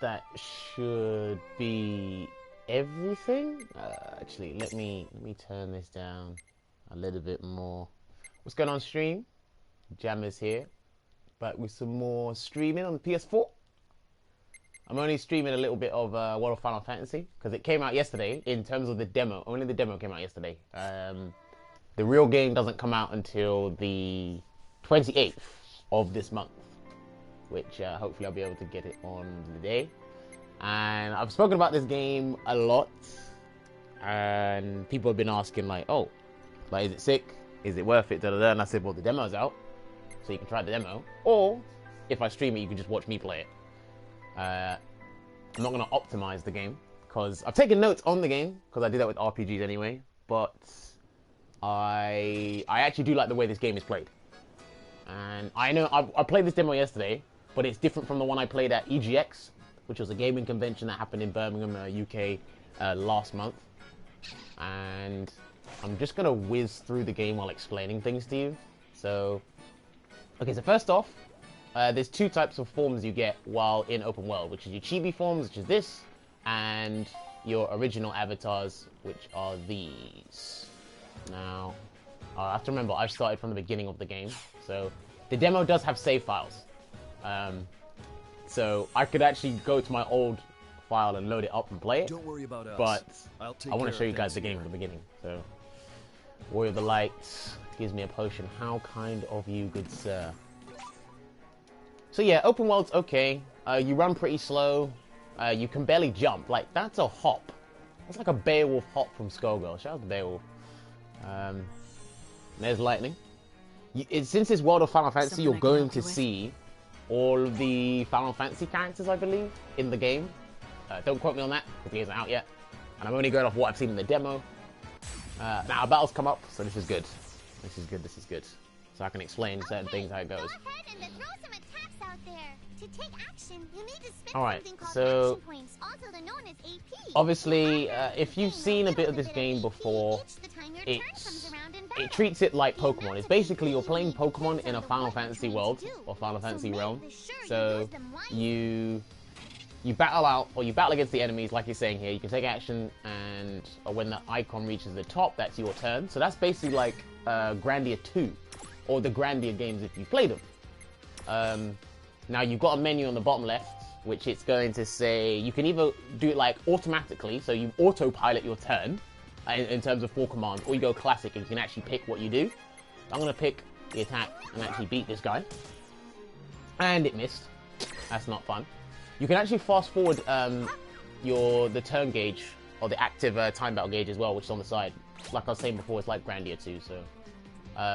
that should be everything. Actually, let me turn this down a little bit more. What's going on, stream? Jammerz here, back with some more streaming on the PS4. I'm only streaming a little bit of World of Final Fantasy because it came out yesterday. In terms of the demo, only the demo came out yesterday. The real game doesn't come out until the 28th of this month, which hopefully I'll be able to get it on the day. And I've spoken about this game a lot, and people have been asking like, oh, like, is it sick? Is it worth it? Da, da, da. And I said, well, the demo's out, so you can try the demo, or if I stream it, you can just watch me play it. I'm not going to optimize the game because I've taken notes on the game because I do that with RPGs anyway, but I actually do like the way this game is played. And I know I played this demo yesterday, but it's different from the one I played at EGX, which was a gaming convention that happened in Birmingham, UK, last month. And I'm just going to whiz through the game while explaining things to you. So, okay, so first off, there's two types of forms you get while in open world, which is your chibi forms, which is this, and your original avatars, which are these. Now, I have to remember, I've started from the beginning of the game, so the demo does have save files. So I could actually go to my old file and load it up and play it. Don't worry about us. But I want to show you guys the game from the beginning. So, Warrior of the Light gives me a potion. How kind of you, good sir. So yeah, open world's okay. You run pretty slow. You can barely jump. Like, that's a hop. That's like a Beowulf hop from Skullgirl. Shout out to Beowulf. There's lightning. Since it's World of Final Fantasy, you're going to see all of the Final Fantasy characters, I believe, in the game. Don't quote me on that, because the game's not out yet. And I'm only going off what I've seen in the demo. Now, battles come up, so this is good. This is good, this is good. So I can explain certain things, how it goes. Alright, so obviously, if you've seen a bit of this game before, it treats it like Pokemon. It's basically you're playing Pokemon in a Final Fantasy world, or Final Fantasy realm. So you battle out, or you battle against the enemies, like you're saying here. You can take action, and when the icon reaches the top, that's your turn. So that's basically like Grandia 2, or the Grandia games if you play them. Now you've got a menu on the bottom left, which it's going to say, you can either do it like automatically, so you autopilot your turn in terms of 4 commands, or you go classic and you can actually pick what you do. I'm going to pick the attack and actually beat this guy. And it missed. That's not fun. You can actually fast forward the turn gauge, or the active time battle gauge as well, which is on the side. Like I was saying before, it's like Grandia 2, so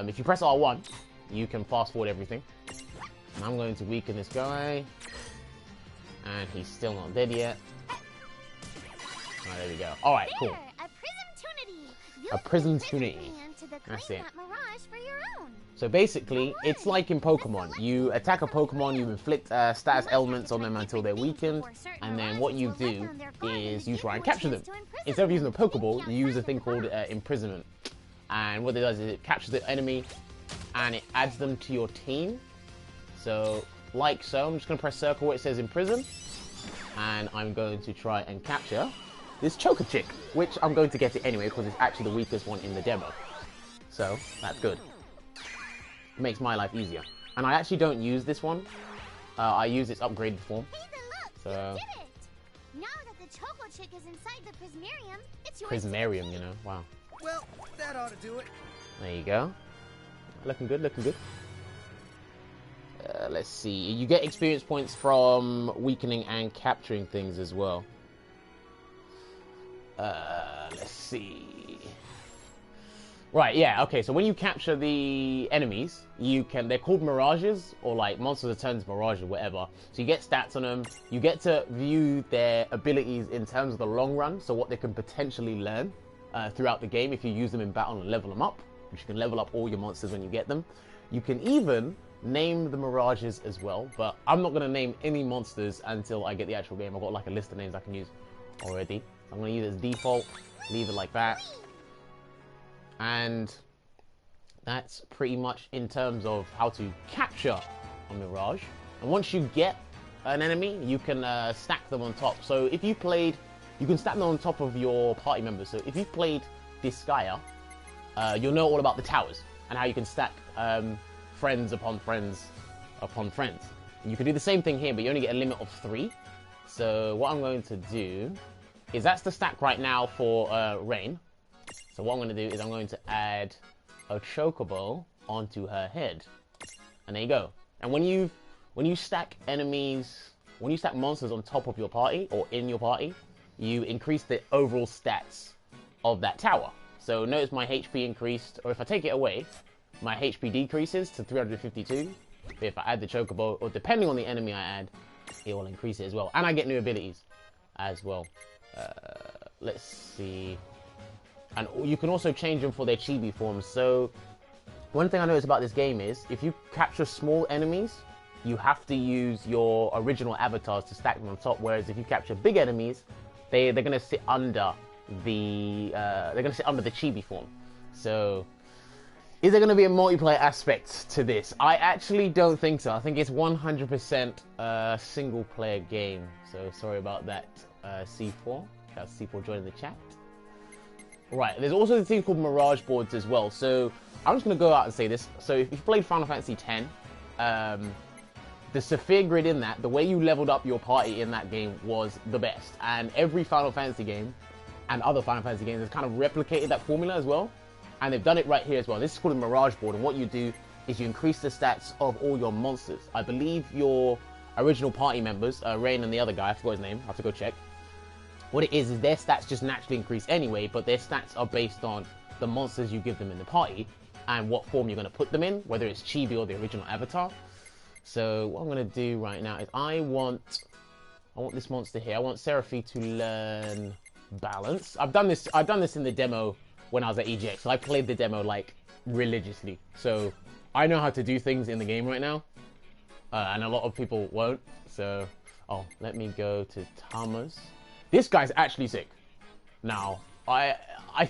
if you press R1, you can fast forward everything. And I'm going to weaken this guy. And he's still not dead yet. Alright, there we go. Alright, cool. A prism tunity. That's it. So basically, it's like in Pokemon. You attack a Pokemon, you inflict status elements on them until they're weakened, and then what you do is you try and capture them. Instead of using a Pokeball, you use a thing called imprisonment. And what it does is it captures the enemy, and it adds them to your team. So, like so, I'm just going to press circle where it says imprison, and I'm going to try and capture this Choker Chick, which I'm going to get it anyway because it's actually the weakest one in the demo. So, that's good. It makes my life easier. And I actually don't use this one. I use its upgraded form. So, now that the Choco Chick is inside the Prismarium, it's yours. Prismarium, you know, wow. Well, that ought to do it. There you go. Looking good, looking good. Let's see. You get experience points from weakening and capturing things as well. Let's see. Right, yeah, okay, so when you capture the enemies, they're called mirages, or like monsters that turn into mirages, whatever. So you get stats on them, you get to view their abilities in terms of the long run, so what they can potentially learn throughout the game if you use them in battle and level them up, which you can level up all your monsters when you get them. You can even name the mirages as well, but I'm not going to name any monsters until I get the actual game. I've got like a list of names I can use already. I'm going to use it as default, leave it like that. And that's pretty much in terms of how to capture a mirage. And once you get an enemy, you can stack them on top. So if you played, you can stack them on top of your party members. So if you've played Disgaea, you'll know all about the towers and how you can stack friends upon friends upon friends. And you can do the same thing here, but you only get a limit of 3. So what I'm going to do is, that's the stack right now for Rain. So what I'm going to do is I'm going to add a chocobo onto her head. And there you go. And when you stack enemies, when you stack monsters on top of your party or in your party, you increase the overall stats of that tower. So notice my HP increased, or if I take it away, my HP decreases to 352. But if I add the chocobo, or depending on the enemy I add, it will increase it as well. And I get new abilities as well. Let's see. And you can also change them for their chibi forms. So one thing I noticed about this game is, if you capture small enemies, you have to use your original avatars to stack them on top. Whereas if you capture big enemies, they're gonna sit under the chibi form. So is there gonna be a multiplayer aspect to this? I actually don't think so. I think it's 100% a single player game. So sorry about that, C4. That's C4 joining the chat. Right, there's also the thing called Mirage boards as well. So I'm just going to go out and say this. So if you've played Final Fantasy X, the Saphir grid in that, the way you leveled up your party in that game was the best. And every Final Fantasy game and other Final Fantasy games has kind of replicated that formula as well. And they've done it right here as well. This is called a Mirage board. And what you do is you increase the stats of all your monsters. I believe your original party members, Rain and the other guy, I forgot his name, I have to go check. What it is their stats just naturally increase anyway, but their stats are based on the monsters you give them in the party and what form you're going to put them in, whether it's chibi or the original avatar. So what I'm going to do right now is I want this monster here. I want Seraphy to learn balance. I've done this in the demo when I was at EGX. So I played the demo like religiously. So I know how to do things in the game right now, and a lot of people won't. So let me go to Jammerz. This guy's actually sick. Now, I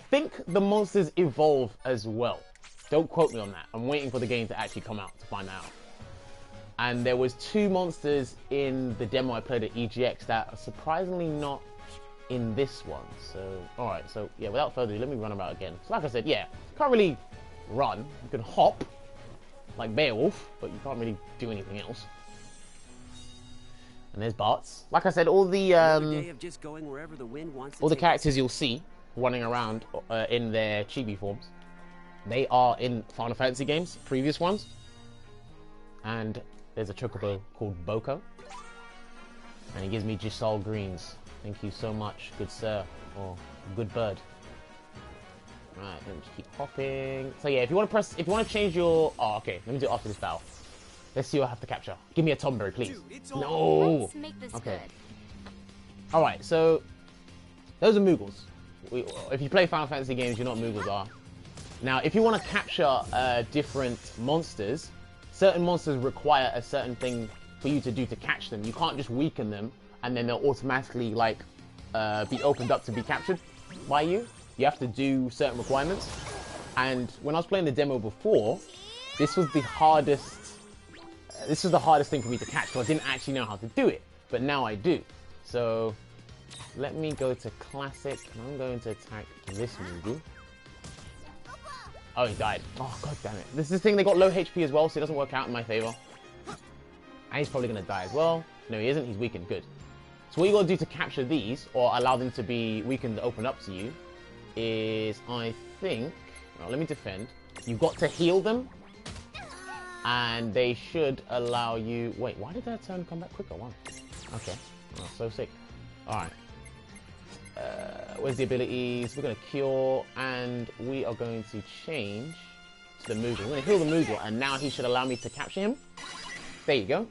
think the monsters evolve as well. Don't quote me on that. I'm waiting for the game to actually come out to find out. And there was 2 monsters in the demo I played at EGX that are surprisingly not in this one. So, alright, so yeah, without further ado, let me run about again. So like I said, yeah, can't really run. You can hop, like Beowulf, but you can't really do anything else. And there's Bart's. Like I said, all the characters you'll see running around in their chibi forms, they are in Final Fantasy games, previous ones. And there's a chocobo called Boko, and he gives me Giselle greens. Thank you so much, good sir, or good bird. Right, let me just keep hopping. So yeah, if you want to change your, okay, let me do it after this battle. Let's see what I have to capture. Give me a Tomberry, please. No! Okay. Alright, so those are Moogles. If you play Final Fantasy games, you know what Moogles are. Now, if you want to capture different monsters, certain monsters require a certain thing for you to do to catch them. You can't just weaken them and then they'll automatically like be opened up to be captured by you. You have to do certain requirements. And when I was playing the demo before, this was the hardest thing for me to catch, because I didn't actually know how to do it, but now I do. So let me go to classic, and I'm going to attack this Moogle. Oh, he died. Oh, god damn it. This is the thing, they got low HP as well, so it doesn't work out in my favor. And he's probably going to die as well. No, he isn't. He's weakened. Good. So what you got to do to capture these, or allow them to be weakened and open up to you, is, I think... Well, let me defend. You've got to heal them, and they should allow you... Wait, why did that turn come back quicker? Wow. Okay. Oh, so sick. Alright. Where's the abilities? We're going to cure, and we are going to change to the Moogle. We're going to heal the Moogle, and now he should allow me to capture him. There you go.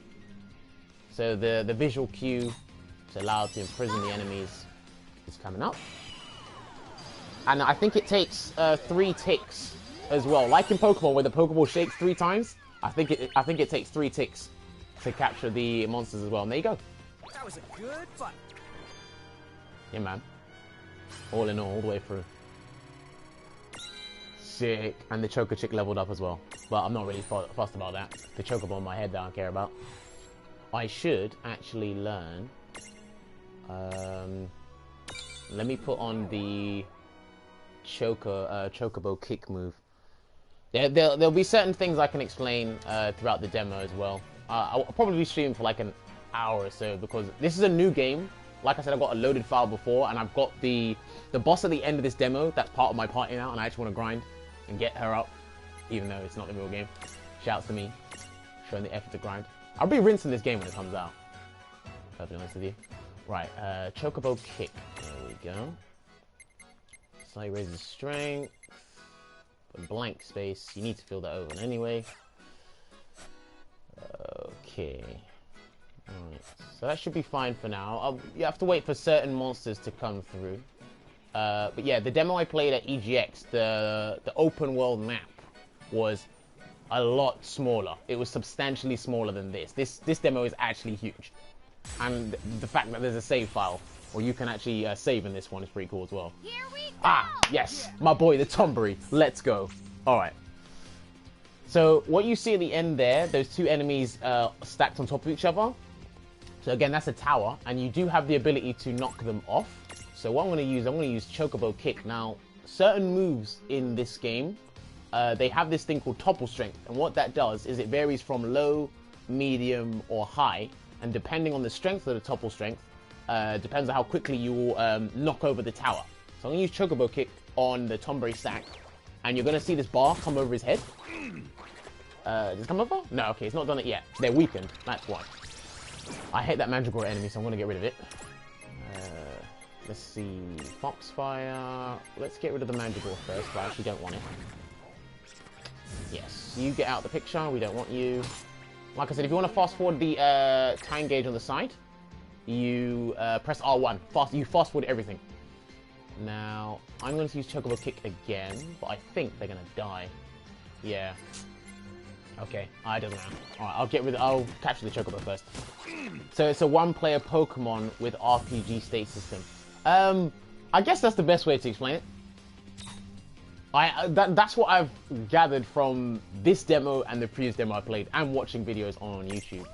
So the visual cue to allow to imprison the enemies is coming up. And I think it takes 3 ticks as well. Like in Pokemon, where the Pokeball shakes 3 times, I think it takes 3 ticks to capture the monsters as well. And there you go. That was a good fight. Yeah, man. All in all the way through. Sick. And the Choco Chick leveled up as well. But I'm not really fussed about that. The Chocobo on my head that I don't care about. I should actually learn. Let me put on the chocobo kick move. There'll be certain things I can explain throughout the demo as well. I'll probably be streaming for like an hour or so because this is a new game. Like I said, I've got a loaded file before, and I've got the boss at the end of this demo. That's part of my party now, and I actually want to grind and get her up, even though it's not the real game. Shouts to me, showing the effort to grind. I'll be rinsing this game when it comes out. To be honest with you. Right, chocobo kick. There we go. Slightly raises strength. A blank space. You need to fill that over anyway. Okay. Alright, so that should be fine for now. You have to wait for certain monsters to come through. But yeah, the demo I played at EGX, the open world map was a lot smaller. It was substantially smaller than this. This demo is actually huge. And the fact that there's a save file, or you can actually save in this one is pretty cool as well. Here we go. Ah, yes, my boy, the Tombury. Let's go. Alright. So what you see at the end there, those two enemies stacked on top of each other. So again, that's a tower, and you do have the ability to knock them off. So what I'm going to use Chocobo Kick. Now, certain moves in this game, they have this thing called topple strength, and what that does is it varies from low, medium, or high, and depending on the strength of the topple strength, depends on how quickly you will knock over the tower. So I'm going to use Chocobo Kick on the Tombury stack, and you're going to see this bar come over his head. Does it come over? No, okay, it's not done it yet. They're weakened, that's why. I hate that Mandragora enemy, so I'm going to get rid of it. Let's see, Foxfire. Let's get rid of the Mandragora first, but I actually don't want it. Yes, you get out of the picture, we don't want you. Like I said, if you want to fast forward the time gauge on the side, you press R1. You fast forward everything. Now, I'm going to use Chocobo Kick again, but I think they're going to die. Yeah. Okay, it doesn't matter. Alright, I'll capture the Chocobo first. So it's a one-player Pokemon with RPG state system. I guess that's the best way to explain it. That's what I've gathered from this demo and the previous demo I played, and watching videos on YouTube.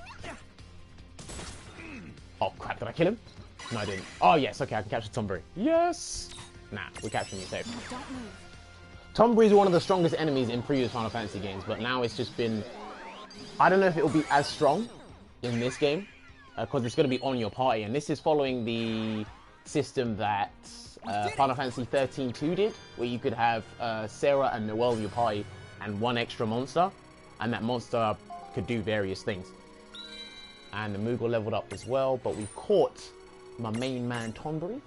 Oh crap, did I kill him? No, I didn't. Oh yes, okay, I can capture Tombury. Yes! Nah, we're capturing you safe. Tombury is one of the strongest enemies in previous Final Fantasy games, but now it's just been... I don't know if it will be as strong in this game, because it's going to be on your party, and this is following the system that Final Fantasy 13-2 did, where you could have Sarah and Noelle in your party, and one extra monster, and that monster could do various things. And the Moogle leveled up as well, but we caught my main man Tombury.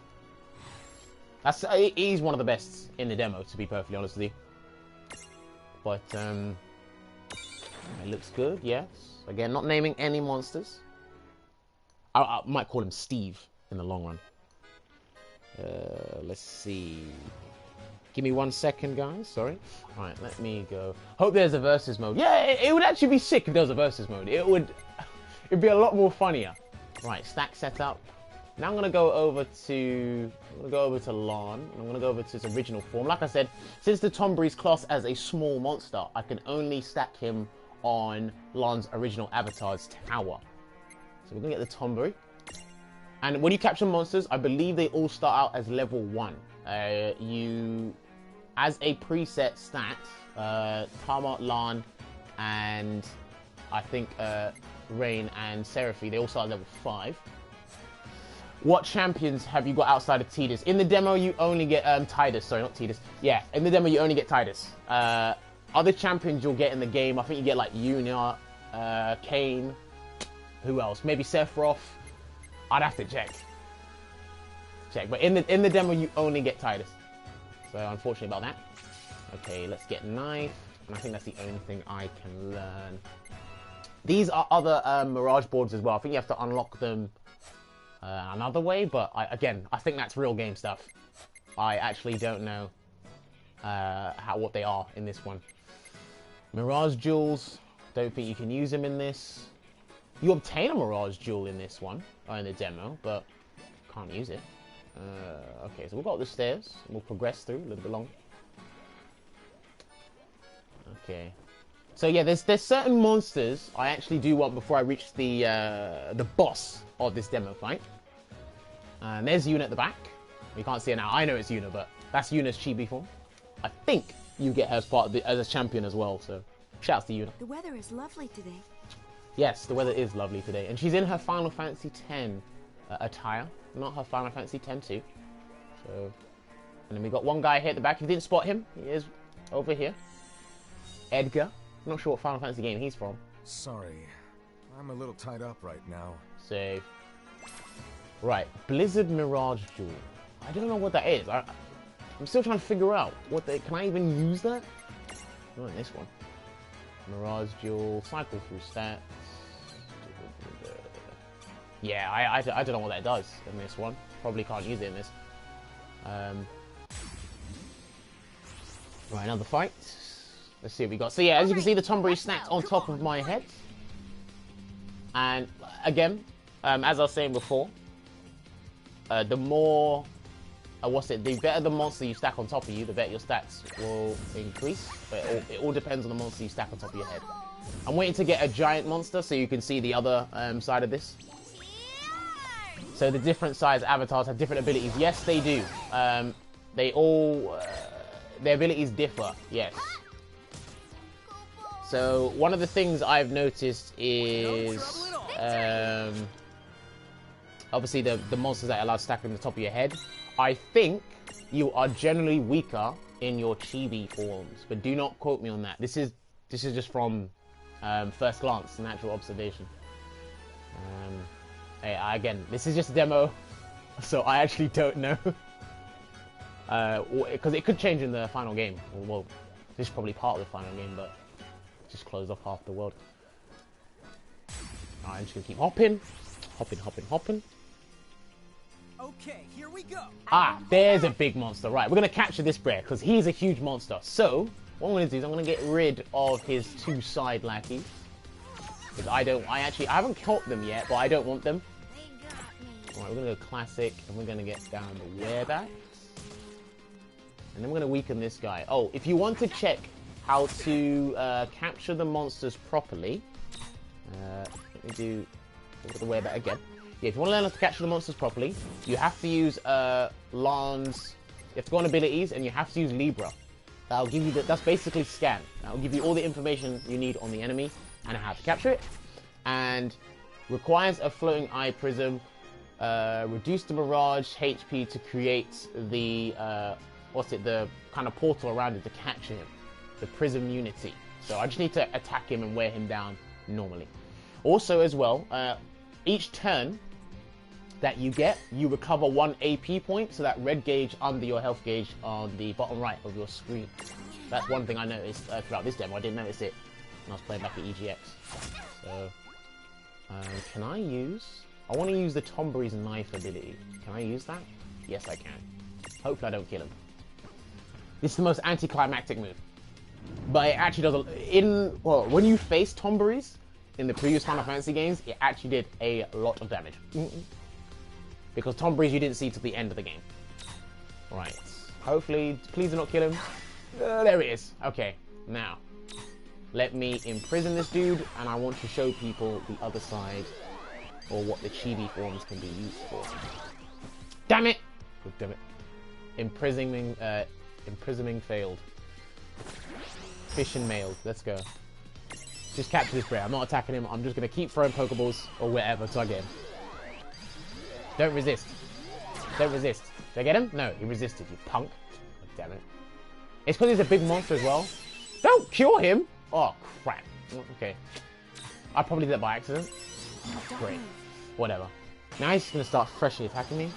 He's one of the best in the demo, to be perfectly honest with you. But it looks good, yes. Again, not naming any monsters. I might call him Steve in the long run. Let's see. Give me 1 second, guys. Sorry. All right, let me go. Hope there's a versus mode. Yeah, it would actually be sick if there was a versus mode. It'd be a lot more funnier. Right, stack setup. Now I'm gonna go over to Lan, and I'm gonna go over to his original form. Like I said, since the Tombury's class as a small monster, I can only stack him on Lan's original avatar's tower. So we're gonna get the Tombury. And when you capture monsters, I believe they all start out as level 1. You, as a preset stat, Tama, Lan, and I think Rain and Seraphy, they all start at level 5. What champions have you got outside of Tidus? In the demo, you only get Tidus. Sorry, not Tidus. Yeah, in the demo, you only get Tidus. Other champions you'll get in the game, I think you get like Yuna, Kain. Who else? Maybe Sephiroth. I'd have to check. But in the demo, you only get Tidus. So unfortunately about that. Okay, let's get Knife. And I think that's the only thing I can learn. These are other Mirage boards as well. I think you have to unlock them another way, but again, I think that's real game stuff. I actually don't know what they are in this one. Mirage Jewels, don't think you can use them in this. You obtain a Mirage Jewel in this one, or in the demo, but can't use it. Okay, so we'll go up the stairs, and we'll progress through a little bit longer. Okay. So yeah, there's certain monsters I actually do want before I reach the boss of this demo fight. And there's Yuna at the back. You can't see it now. I know it's Yuna, but that's Yuna's chibi form. I think you get her as part of as a champion as well. So shouts to Yuna. The weather is lovely today. Yes, the weather is lovely today, and she's in her Final Fantasy X attire, not her Final Fantasy X-2. So, and then we got one guy here at the back. If you didn't spot him, he is over here. Edgar. I'm not sure what Final Fantasy game he's from. Sorry, I'm a little tied up right now. Save. Right, Blizzard Mirage Jewel. I don't know what that is. I'm still trying to figure out what they. Can I even use that? Not in this one. Mirage Jewel. Cycle through stats. Yeah, I don't know what that does in this one. Probably can't use it in this. Right, another fight. Let's see what we got. So yeah, as you can see, the Tomberry snacked on top of my head. And again, as I was saying before, the more, the better the monster you stack on top of you, the better your stats will increase. But it all depends on the monster you stack on top of your head. I'm waiting to get a giant monster so you can see the other side of this. So the different size avatars have different abilities. Yes, they do. They all, their abilities differ. Yes. So one of the things I've noticed is obviously the monsters that are allowed to stack on the top of your head. I think you are generally weaker in your chibi forms, but do not quote me on that. This is just from first glance, natural observation. Again, this is just a demo, so I actually don't know. Because it could change in the final game. Well, this is probably part of the final game, but just close off half the world. Alright, I'm just gonna keep hopping. Hopping. Okay, here we go. Ah, there's a big monster. Right, we're gonna capture this bear because he's a huge monster. So, what I'm gonna do is I'm gonna get rid of his two side lackeys. Because I haven't caught them yet, but I don't want them. Alright, we're gonna go classic, and we're gonna get down the werebacks. And then we're gonna weaken this guy. Oh, if you want to check how to capture the monsters properly, let me do the wereback again. Yeah, if you want to learn how to capture the monsters properly, you have to use Lan's. You have to go on abilities, and you have to use Libra. That'll give you that's basically scan. That'll give you all the information you need on the enemy and how to capture it. And requires a floating eye prism. Reduce the Mirage HP to create the the kind of portal around it to capture him. The prism unity. So I just need to attack him and wear him down normally. Also as well, each turn that you get, you recover 1 AP point, so that red gauge under your health gauge on the bottom right of your screen. That's one thing I noticed throughout this demo. I didn't notice it when I was playing back at EGX. So, can I use... I want to use the Tomberry's knife ability. Can I use that? Yes, I can. Hopefully I don't kill him. This is the most anticlimactic move. But it actually does... when you face Tomberry's in the previous Final Fantasy games, it actually did a lot of damage. Because Tomberry's you didn't see till the end of the game. Right. Hopefully, please do not kill him. There it is. Okay, now. Let me imprison this dude, and I want to show people the other side, or what the chibi forms can be used for. Damn it! Oh, damn it. Imprisoning failed. Fish and mailed. Let's go. Just capture this bear. I'm not attacking him. I'm just going to keep throwing Pokeballs or whatever till I get him. Don't resist. Don't resist. Did I get him? No, he resisted, you punk. Oh, damn it. It's because he's a big monster as well. Don't cure him! Oh, crap. Okay. I probably did that by accident. Great. Whatever. Now he's going to start freshly attacking me.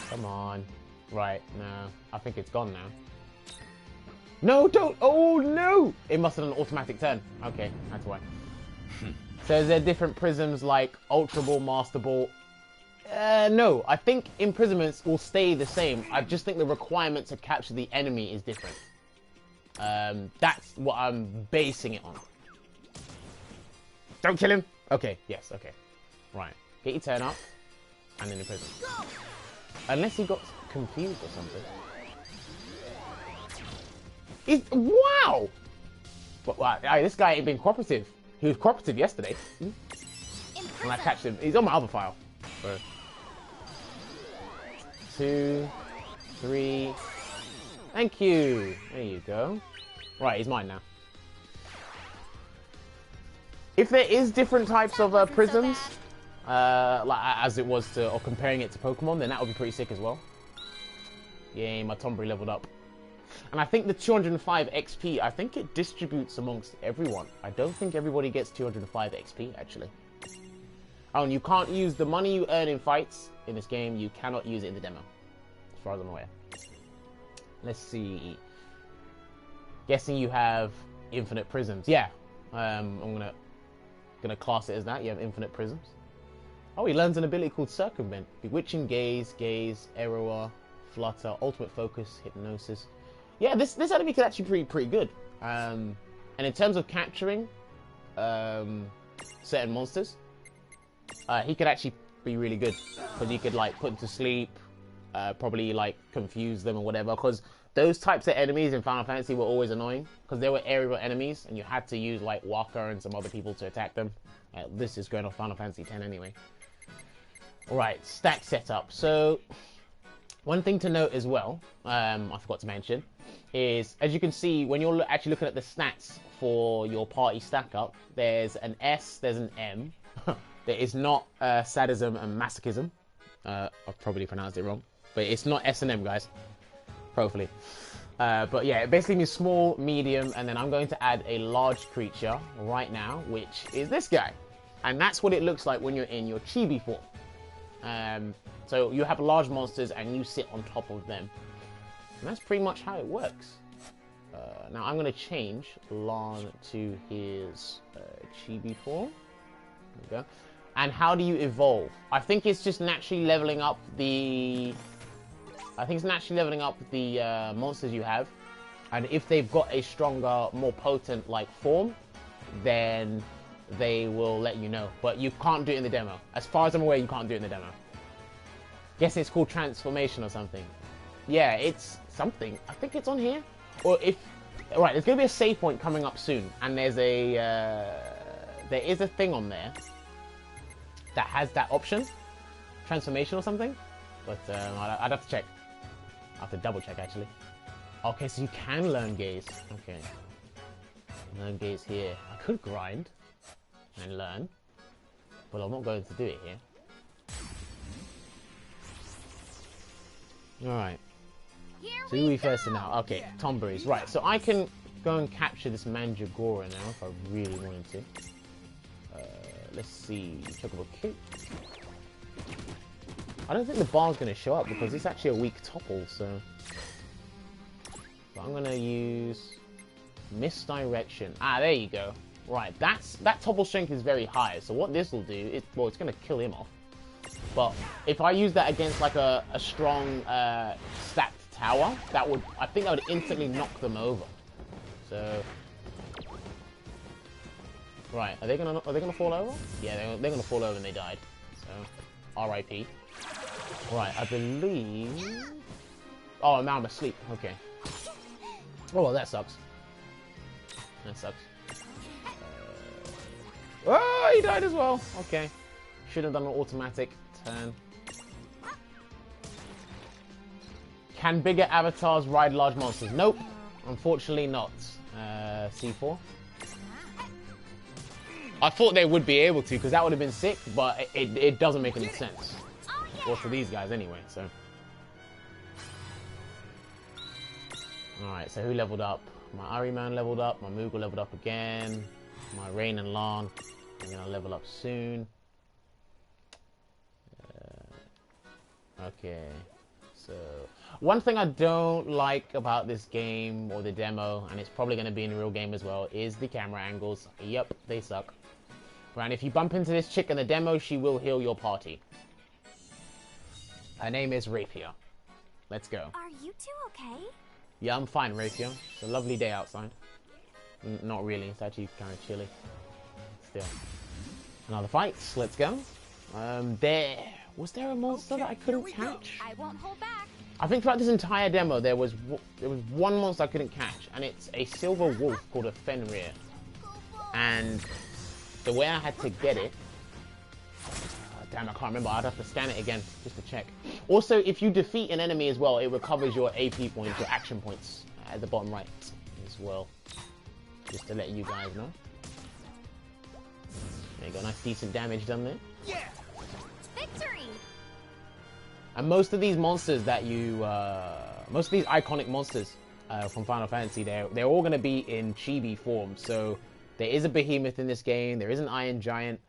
Come on. Right, no. I think it's gone now. No, don't! Oh, no! It must have done an automatic turn. Okay, that's why. So is there different prisms like Ultra Ball, Master Ball? No, I think imprisonments will stay the same. I just think the requirement to capture the enemy is different. That's what I'm basing it on. Don't kill him! Okay, yes, okay. Right, get your turn up, and then imprison. Unless he got confused or something. Wow! But this guy ain't been cooperative. He was cooperative yesterday. And I catched him. He's on my other file. So. 2, 3. Thank you. There you go. Right, he's mine now. If there is different types of prisms, like as it was to, or comparing it to Pokemon, then that would be pretty sick as well. Yay, my Tombury leveled up. And I think the 205 XP, I think it distributes amongst everyone. I don't think everybody gets 205 XP, actually. Oh, and you can't use the money you earn in fights in this game, you cannot use it in the demo, as far as I'm aware. Let's see. Guessing you have infinite prisms. Yeah, I'm gonna class it as that. You have infinite prisms. Oh, he learns an ability called Circumvent. Bewitching Gaze, Error, Flutter, Ultimate Focus, Hypnosis. Yeah, this enemy could actually be pretty good. And in terms of capturing certain monsters, he could actually be really good, because you could like put them to sleep, probably like confuse them or whatever, because those types of enemies in Final Fantasy were always annoying, because they were aerial enemies and you had to use like Waka and some other people to attack them. This is going off Final Fantasy X anyway. Alright, stack setup. So one thing to note as well, I forgot to mention, is as you can see when you're actually looking at the stats for your party stack up, there's an S, there's an M. There is not sadism and masochism. I've probably pronounced it wrong, but it's not S and M, guys. Hopefully. But yeah, it basically means small, medium, and then I'm going to add a large creature right now, which is this guy. And that's what it looks like when you're in your chibi form. So you have large monsters and you sit on top of them. And that's pretty much how it works. Now I'm going to change Lan to his chibi form. There we go. And how do you evolve? I think it's just naturally leveling up the... monsters you have. And if they've got a stronger, more potent like form, then they will let you know. But you can't do it in the demo. As far as I'm aware, you can't do it in the demo. Guess it's called transformation or something. Yeah, it's something. I think it's on here. Or if... Right, there's going to be a save point coming up soon. And there's a... there is a thing on there that has that option. Transformation or something. But I'd have to check. I have to double check, actually. Okay, so you can learn gaze. Okay. Learn gaze here. I could grind and learn, but I'm not going to do it here. Alright. So who we first now? Okay, Tombury's. Right, so I can go and capture this Mandragora now if I really wanted to. Let's see. Chocobo Kick. I don't think the bar's going to show up because it's actually a weak topple, so... But I'm going to use Misdirection. Ah, there you go. Right, that topple strength is very high, so what this will do is... Well, it's going to kill him off. But if I use that against like a strong stacked tower, that would... I think that would instantly knock them over. So... Right, are they gonna fall over? Yeah, they're gonna fall over and they died. So, R.I.P. Right, I believe... Oh, now I'm asleep. Okay. Oh, well, that sucks. That sucks. Oh, he died as well. Okay. Should have done an automatic turn. Can bigger avatars ride large monsters? Nope. Unfortunately not. C4. I thought they would be able to, because that would have been sick, but it doesn't make any sense. Well, for these guys anyway, so. Alright, so who leveled up? My Ariman leveled up, my Moogle leveled up again, my Rain and Lan are going to level up soon. Okay, so... One thing I don't like about this game, or the demo, and it's probably going to be in the real game as well, is the camera angles. Yep, they suck. And if you bump into this chick in the demo, she will heal your party. Her name is Rapier. Let's go. Are you two okay? Yeah, I'm fine, Rapier. It's a lovely day outside. Not really, it's actually kind of chilly. Still. Another fight, let's go. Was there a monster that I couldn't catch? I won't hold back. I think throughout this entire demo there was one monster I couldn't catch, and it's a silver wolf called a Fenrir. And the way I had to get it, damn, I can't remember. I'd have to scan it again just to check. Also, if you defeat an enemy as well, it recovers your AP points, your action points at the bottom right as well. Just to let you guys know. There you go, nice decent damage done there. Yeah. Victory! And most of these monsters that you, most of these iconic monsters from Final Fantasy, they're all going to be in chibi form. So there is a behemoth in this game. There is an Iron Giant.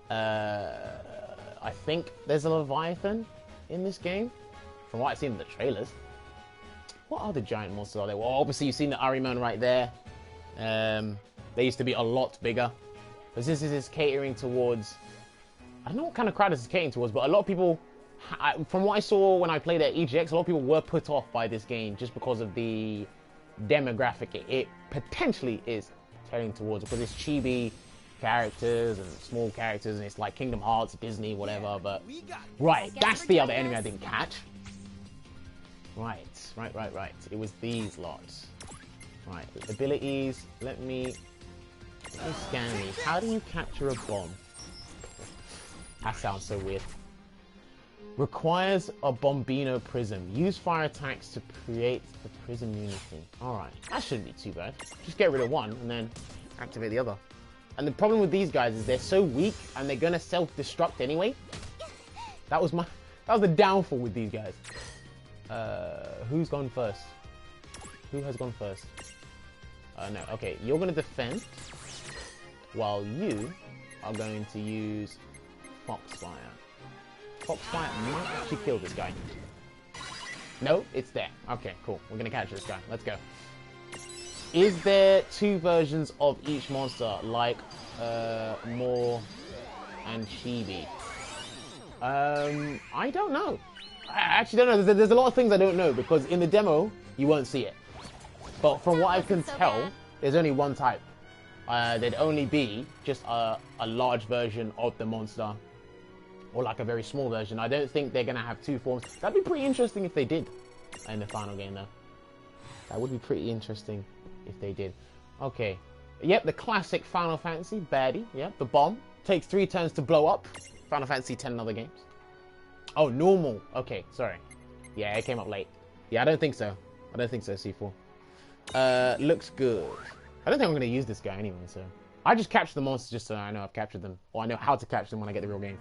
I think there's a Leviathan in this game, from what I've seen in the trailers. What other giant monsters are there? Well, obviously you've seen the Ahriman right there. They used to be a lot bigger. But since this is catering towards, I don't know what kind of crowd this is catering towards, but a lot of people, from what I saw when I played at EGX, a lot of people were put off by this game just because of the demographic it potentially is catering towards, because it's chibi characters and small characters, and it's like Kingdom Hearts, Disney, whatever. But right, that's the other enemy I didn't catch. Right. It was these lots. Right, abilities. Let me scan these. How do you capture a bomb? That sounds so weird. Requires a Bombino prism. Use fire attacks to create the prism unity. Alright, that shouldn't be too bad. Just get rid of one and then activate the other. And the problem with these guys is they're so weak and they're gonna self-destruct anyway. That was the downfall with these guys. Who's gone first? Who has gone first? No, okay, you're gonna defend while you are going to use Foxfire. Foxfire might actually kill this guy. No, it's there. Okay, cool. We're gonna catch this guy. Let's go. Is there two versions of each monster, like More and Chibi? I don't know. I actually don't know. There's a lot of things I don't know, because in the demo you won't see it. But from what I can tell, there's only one type. There'd only be just a large version of the monster, or like a very small version. I don't think they're gonna have two forms. That'd be pretty interesting if they did in the final game, though. That would be pretty interesting if they did. Okay. Yep, the classic Final Fantasy baddie. Yep, the bomb takes 3 turns to blow up. Final Fantasy 10 and other games. Oh, normal. Okay, sorry. Yeah, it came up late. Yeah, I don't think so. I don't think so, C4. Looks good. I don't think I'm going to use this guy anyway, so... I just capture the monsters just so I know I've captured them. Or I know how to capture them when I get the real game.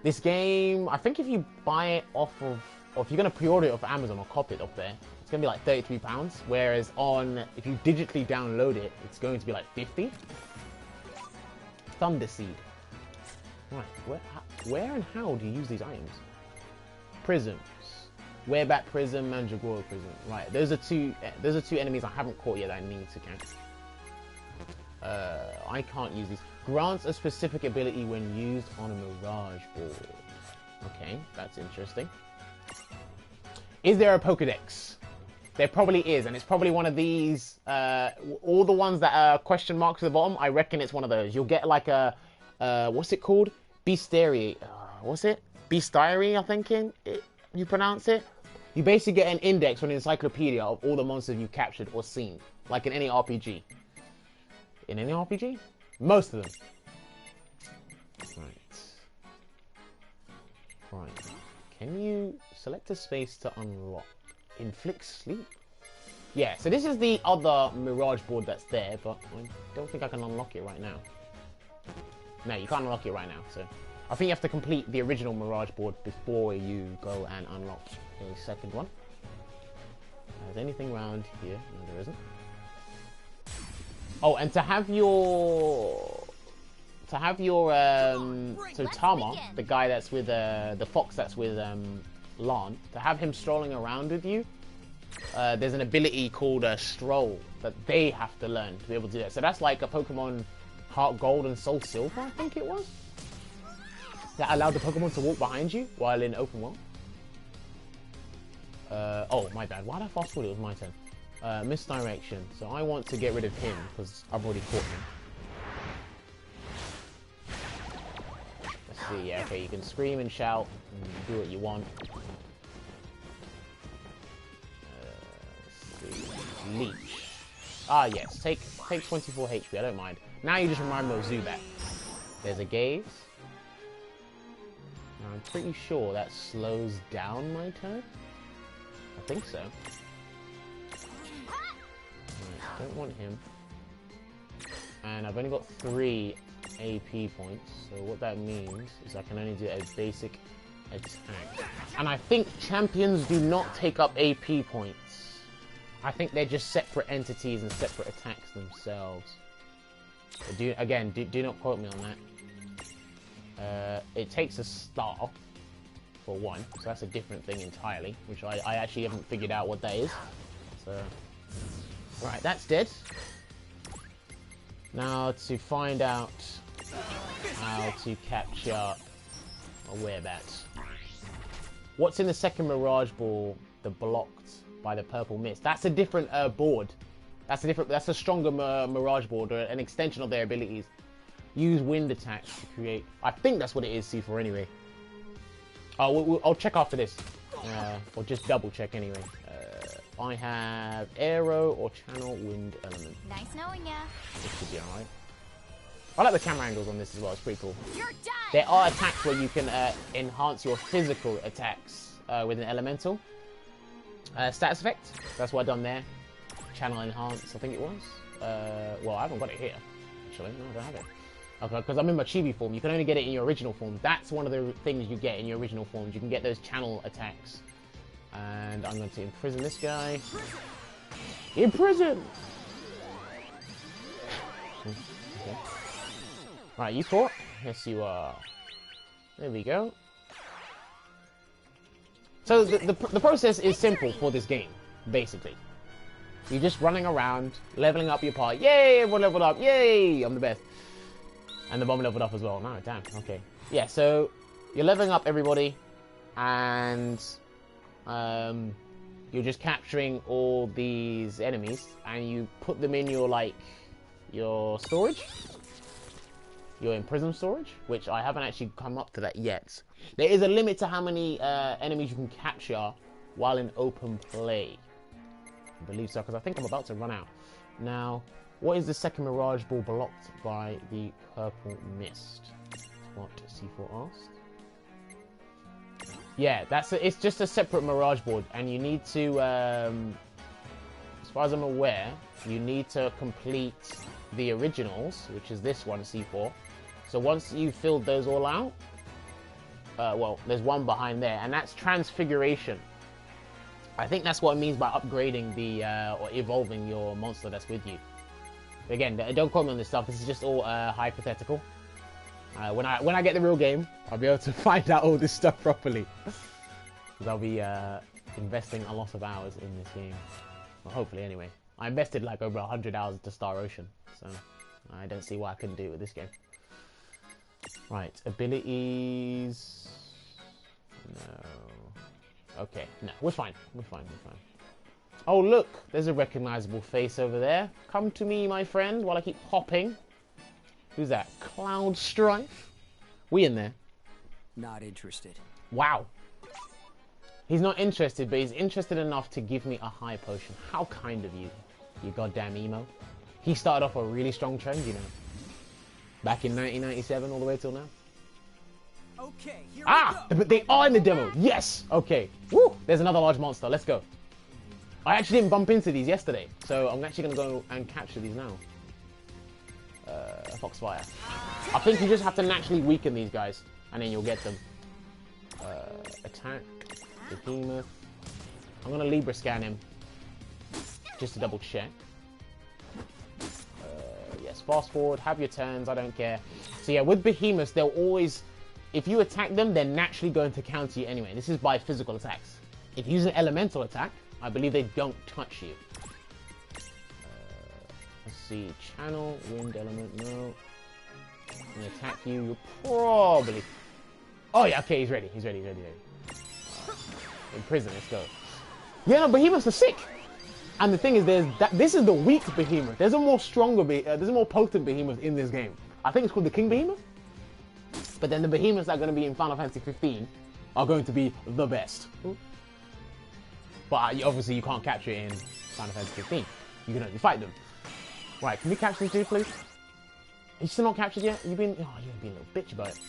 This game, I think if you buy it off of... Or if you're going to pre-order it off Amazon or copy it off there, it's going to be like £33. Whereas if you digitally download it, it's going to be like 50. Thunder Seed. Right, where and how do you use these items? Prisms. Werebat Prism, Mandragora Prism. Right, those are two enemies I haven't caught yet that I need to catch. I can't use these. Grants a specific ability when used on a Mirage board. Okay, that's interesting. Is there a Pokedex? There probably is, and it's probably one of these, all the ones that are question marks at the bottom, I reckon it's one of those. You'll get like a, what's it called? Bestiary. What's it? Bestiary, I think you pronounce it. You basically get an index or an encyclopedia of all the monsters you've captured or seen, like in any RPG. In any RPG? Most of them. Right. Can you select a space to unlock? Inflict sleep? Yeah, so this is the other Mirage board that's there, but I don't think I can unlock it right now. No, you can't unlock it right now, so... I think you have to complete the original Mirage board before you go and unlock a second one. Is there anything around here? No, there isn't. Oh, and to have your... so Tama, the guy that's with, the fox that's with, Lan, to have him strolling around with you, there's an ability called Stroll that they have to learn to be able to do that. So that's like a Pokemon Heart Gold and Soul Silver, I think it was. That allowed the Pokemon to walk behind you while in open world. Oh, my bad. Why did I fast forward? It was my turn. Misdirection. So I want to get rid of him because I've already caught him. Let's see. Yeah, okay. You can scream and shout and do what you want. leech. Ah, yes. Take 24 HP. I don't mind. Now you just remind me of Zubat. There's a gaze. Now, I'm pretty sure that slows down my turn. I think so. Right, don't want him. And I've only got 3 AP points. So what that means is I can only do a basic attack. And I think champions do not take up AP points. I think they're just separate entities and separate attacks themselves. But do not quote me on that. It takes a star for 1, so that's a different thing entirely, which I actually haven't figured out what that is. So, right, that's dead. Now to find out how to capture a Werebat. What's in the second Mirage Ball? The blocked by the purple mist. That's a different board. That's a stronger Mirage board, or an extension of their abilities. Use wind attacks to create. I think that's what it is. C4 anyway. I'll check after this, or just double check anyway. I have arrow or channel wind element. Nice knowing ya. This should be alright. I like the camera angles on this as well. It's pretty cool. You're done. There are attacks where you can enhance your physical attacks with an elemental. Status effect, that's what I've done there. Channel enhance, I think it was. Well, I haven't got it here, actually. No, I don't have it. Okay, because I'm in my chibi form. You can only get it in your original form. That's one of the things you get in your original forms. You can get those channel attacks. And I'm going to imprison this guy. Imprison! Okay. Right, you caught? Yes, you are. There we go. So the process is simple for this game, basically. You're just running around, leveling up your party. Yay, everyone leveled up. Yay, I'm the best. And the bomb leveled up as well. No, damn, okay. Yeah, so you're leveling up everybody, and you're just capturing all these enemies, and you put them in your storage. Your imprisoned storage, which I haven't actually come up to that yet. There is a limit to how many enemies you can capture while in open play. I believe so, because I think I'm about to run out. Now, what is the second Mirage Ball blocked by the purple mist? What C4 asked? Yeah, it's just a separate Mirage board, and you need to, as far as I'm aware, you need to complete the originals, which is this one, C4. So once you've filled those all out, well, there's one behind there, and that's transfiguration. I think that's what it means by upgrading the, or evolving your monster that's with you. But again, don't quote me on this stuff, this is just all hypothetical. When I get the real game, I'll be able to find out all this stuff properly. Because I'll be investing a lot of hours in this game. Well, hopefully anyway. I invested like over 100 hours to Star Ocean, so I don't see why I couldn't do it with this game. Right, abilities... No... Okay, no, we're fine. We're fine. Oh look, there's a recognizable face over there. Come to me, my friend, while I keep hopping. Who's that? Cloud Strife? We in there? Not interested. Wow. He's not interested, but he's interested enough to give me a high potion. How kind of you, you goddamn emo. He started off a really strong trend, you know. Back in 1997 all the way till now. Okay, here we go. But they are in the demo. Yes. Okay. Woo. There's another large monster. Let's go. I actually didn't bump into these yesterday, so I'm actually going to go and capture these now. Foxfire. I think you just have to naturally weaken these guys, and then you'll get them. Attack. Behemoth. I'm going to Libra scan him, just to double check. Yes, fast forward, have your turns, I don't care. So yeah, with Behemoths, they'll always... If you attack them, they're naturally going to counter you anyway. This is by physical attacks. If you use an elemental attack, I believe they don't touch you. Let's see. Channel, wind element, no. When they attack you, you'll probably... Oh yeah, okay, he's ready. He's ready. In prison, let's go. Yeah, no, Behemoths are sick. And the thing is, this is the weak Behemoth. There's a more stronger, there's a more potent Behemoth in this game. I think it's called the King Behemoth. But then the Behemoths that are going to be in Final Fantasy 15 are going to be the best. But obviously you can't capture it in Final Fantasy 15. you can only fight them. Right, can we capture this dude, please? Are you still not captured yet? You've been a little bitch about it.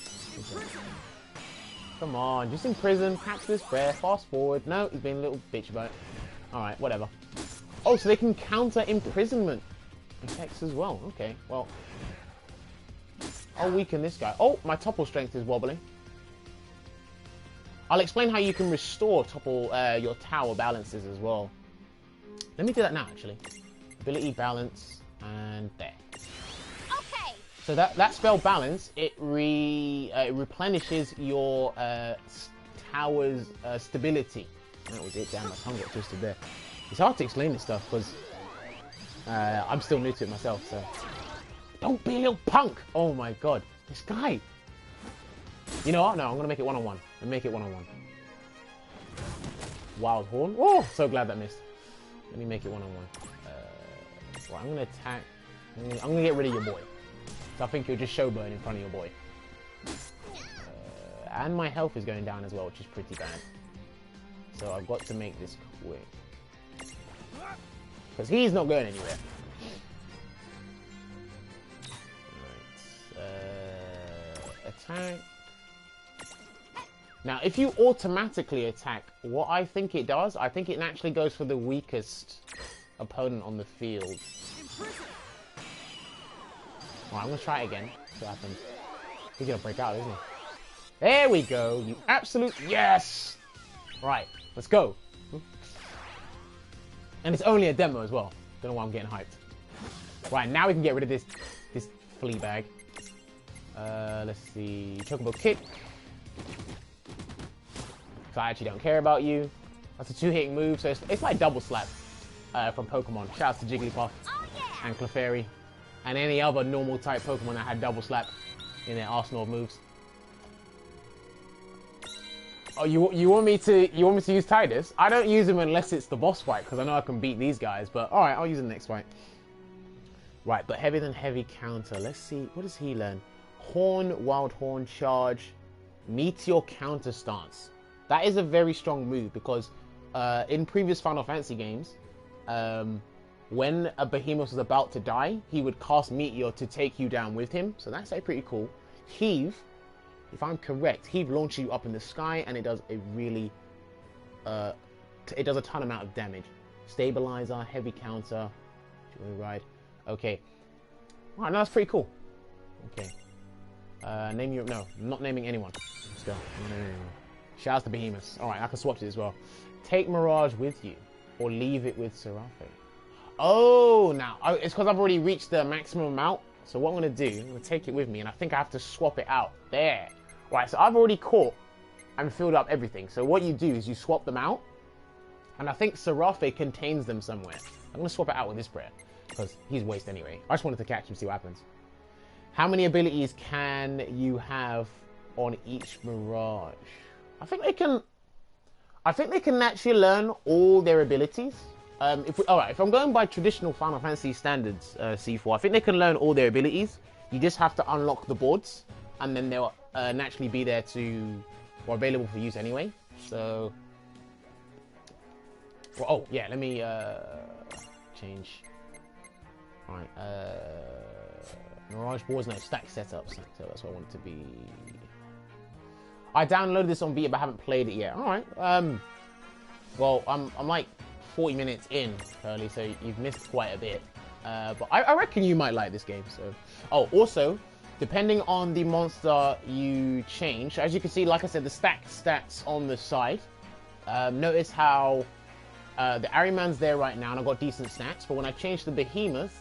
Come on, just in prison, capture this bear, fast forward. No, he's being a little bitch about it. Alright, whatever. Oh, so they can counter imprisonment effects as well. Okay, well. I'll weaken this guy. Oh, my topple strength is wobbling. I'll explain how you can restore topple your tower balances as well. Let me do that now, actually. Ability balance, and there. Okay. So that spell balance, it replenishes your tower's stability. That was it. Damn, my tongue got twisted there. It's hard to explain this stuff because I'm still new to it myself. So don't be a little punk. Oh my god, this guy. You know what? No, I'm gonna make it one-on-one. And make it one-on-one. Wild Horn. Oh, so glad that missed. Let me make it one-on-one. Right, I'm gonna attack. I'm gonna get rid of your boy. So I think you'll just showburn in front of your boy. And my health is going down as well, which is pretty bad. So I've got to make this quick. Because he's not going anywhere. Right. Attack. Now, if you automatically attack, what I think it does, I think it naturally goes for the weakest opponent on the field. Alright, I'm going to try it again. See what happens. He's going to break out, isn't he? There we go. You absolute... Yes! Right, let's go. And it's only a demo as well. Don't know why I'm getting hyped. Right, now we can get rid of this flea bag. Let's see. Chocobo kick. So I actually don't care about you. That's a two-hitting move, so it's like double slap from Pokemon. Shouts to Jigglypuff and Clefairy and any other normal type Pokemon that had double slap in their arsenal of moves. Oh, you want me to use Tidus? I don't use him unless it's the boss fight because I know I can beat these guys. But all right, I'll use the next fight. Right, but heavier than heavy counter. Let's see. What does he learn? Horn, Wild Horn, Charge, Meteor counter stance. That is a very strong move because in previous Final Fantasy games, when a Behemoth was about to die, he would cast Meteor to take you down with him. So that's pretty cool. Heave, if I'm correct, Heave launches you up in the sky and it does a really, it does a ton amount of damage. Stabilizer, heavy counter, Joyride. Okay. All right, no, that's pretty cool. Okay. Name your... No, I'm not naming anyone. Let's go. I'm not naming anyone. Shouts to Behemoth. Alright, I can swap it as well. Take Mirage with you. Or leave it with Seraphe. Oh, now. It's because I've already reached the maximum amount. So what I'm going to do, I'm going to take it with me. And I think I have to swap it out. There. Right, so I've already caught and filled up everything. So what you do is you swap them out. And I think Seraphe contains them somewhere. I'm going to swap it out with this Bret. Because he's waste anyway. I just wanted to catch him, see what happens. How many abilities can you have on each Mirage? I think they can actually learn all their abilities. If I'm going by traditional Final Fantasy standards, C4, I think they can learn all their abilities. You just have to unlock the boards, and then they'll naturally be there or available for use anyway. So, well, oh yeah, let me change. All right, Mirage boards, no, stack setups. So that's what I want it to be. I downloaded this on Vita, but I haven't played it yet. All right. Well, I'm like 40 minutes in, Curly, so you've missed quite a bit. But I reckon you might like this game. So, oh, also, depending on the monster you change, as you can see, like I said, the stack stats on the side. Notice how the Ariman's there right now, and I've got decent stats. But when I change the Behemoth,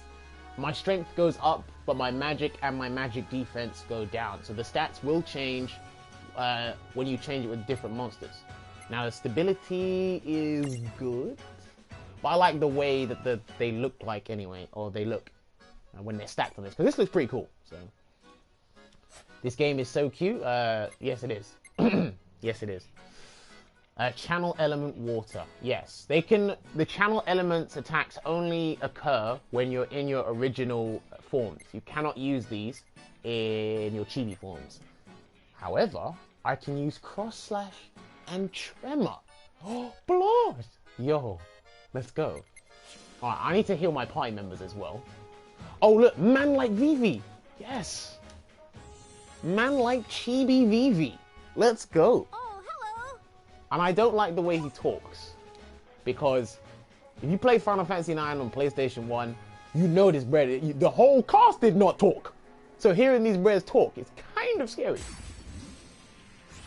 my strength goes up, but my magic and my magic defense go down. So the stats will change when you change it with different monsters. Now the stability is good, but I like the way that they look like anyway, or they look when they're stacked on this, because this looks pretty cool. So this game is so cute. Yes, it is. Yes, it is. Channel element water. Yes, they can. The channel element's attacks only occur when you're in your original forms. You cannot use these in your chibi forms. However, I can use cross slash and tremor. Oh, blast! Yo, let's go. Alright, I need to heal my party members as well. Oh look, man like Vivi. Yes. Man like Chibi Vivi. Let's go. Oh, hello. And I don't like the way he talks. Because if you play Final Fantasy IX on PlayStation 1, you know this bread. The whole cast did not talk. So hearing these breads talk is kind of scary.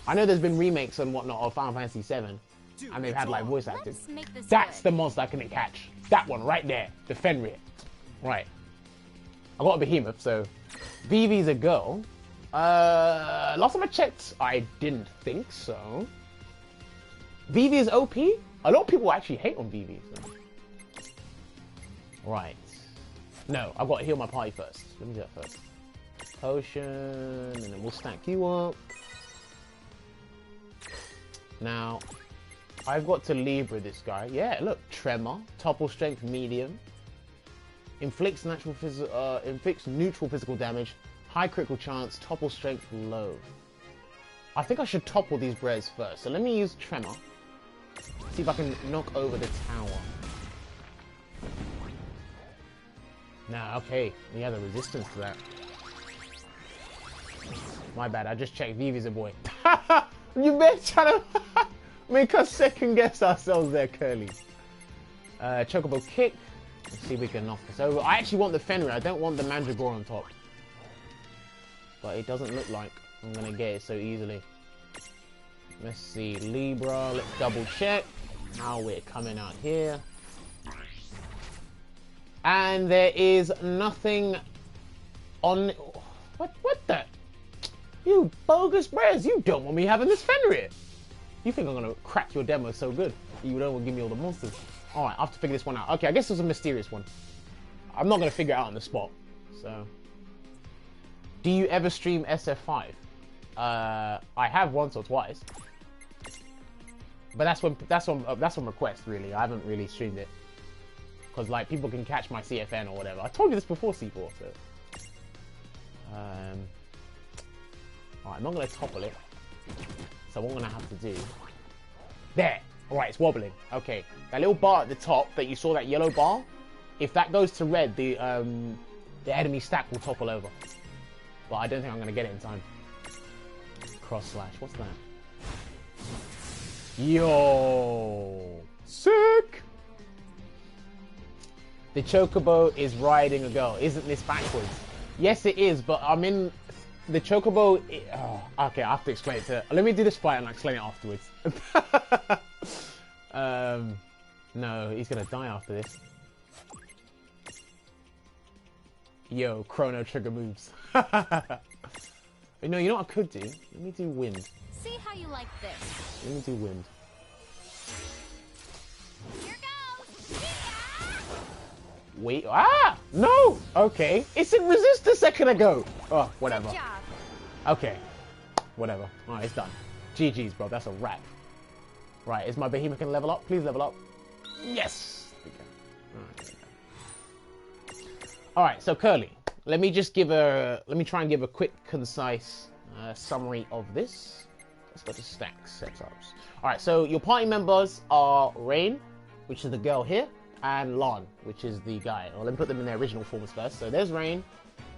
I know there's been remakes and whatnot of Final Fantasy VII. And they've had like voice actors. That's the monster I couldn't catch. That one right there. The Fenrir. Right. I got a behemoth, so Vivi's a girl. Last time I checked, I didn't think so. Vivi is OP? A lot of people actually hate on Vivi. So. Right. No, I've got to heal my party first. Let me do that first. Potion, and then we'll stack you up. Now, I've got to Libra this guy. Yeah, look, Tremor, topple strength medium. Inflicts neutral physical damage, high critical chance, topple strength low. I think I should topple these breads first. So let me use Tremor. See if I can knock over the tower. Nah, okay. Yeah, the resistance to that. My bad, I just checked. Vivi's a boy. You been trying to make us second guess ourselves there, Curly. Chocobo kick. Let's see if we can knock this over. I actually want the Fenrir. I don't want the Mandragora on top. But it doesn't look like I'm going to get it so easily. Let's see. Libra. Let's double check how we're coming out here. And there is nothing on... What the... You bogus Brez, you don't want me having this Fenrir. You think I'm going to crack your demo so good you don't want to give me all the monsters. Alright, I have to figure this one out. Okay, I guess it was a mysterious one. I'm not going to figure it out on the spot. So, do you ever stream SF5? I have once or twice. But that's on request, really. I haven't really streamed it. Because, like, people can catch my CFN or whatever. I told you this before, C4, so... Alright, I'm not going to topple it. So what I'm going to have to do... There! Alright, it's wobbling. Okay. That little bar at the top that you saw, that yellow bar, if that goes to red, the enemy stack will topple over. But I don't think I'm going to get it in time. Cross slash. What's that? Yo! Sick! The Chocobo is riding a girl. Isn't this backwards? Yes, it is, but I'm in... The Chocobo... okay, I have to explain it to... Let me do this fight and I'll explain it afterwards. No, he's gonna die after this. Yo, Chrono Trigger moves. No, you know what I could do? Let me do wind. See how you like this. Let me do wind. Here goes. Wait, no! Okay, it's in resist a second ago. Oh, whatever. Good job. Okay, whatever. Alright, it's done. GG's, bro, that's a wrap. Right, is my behemoth gonna level up? Please level up. Yes! Okay. Alright, so Curly, let me try and give a quick, concise summary of this. Let's go to stack setups. Alright, so your party members are Rain, which is the girl here, and Lan, which is the guy. Well, let me put them in their original forms first. So there's Rain,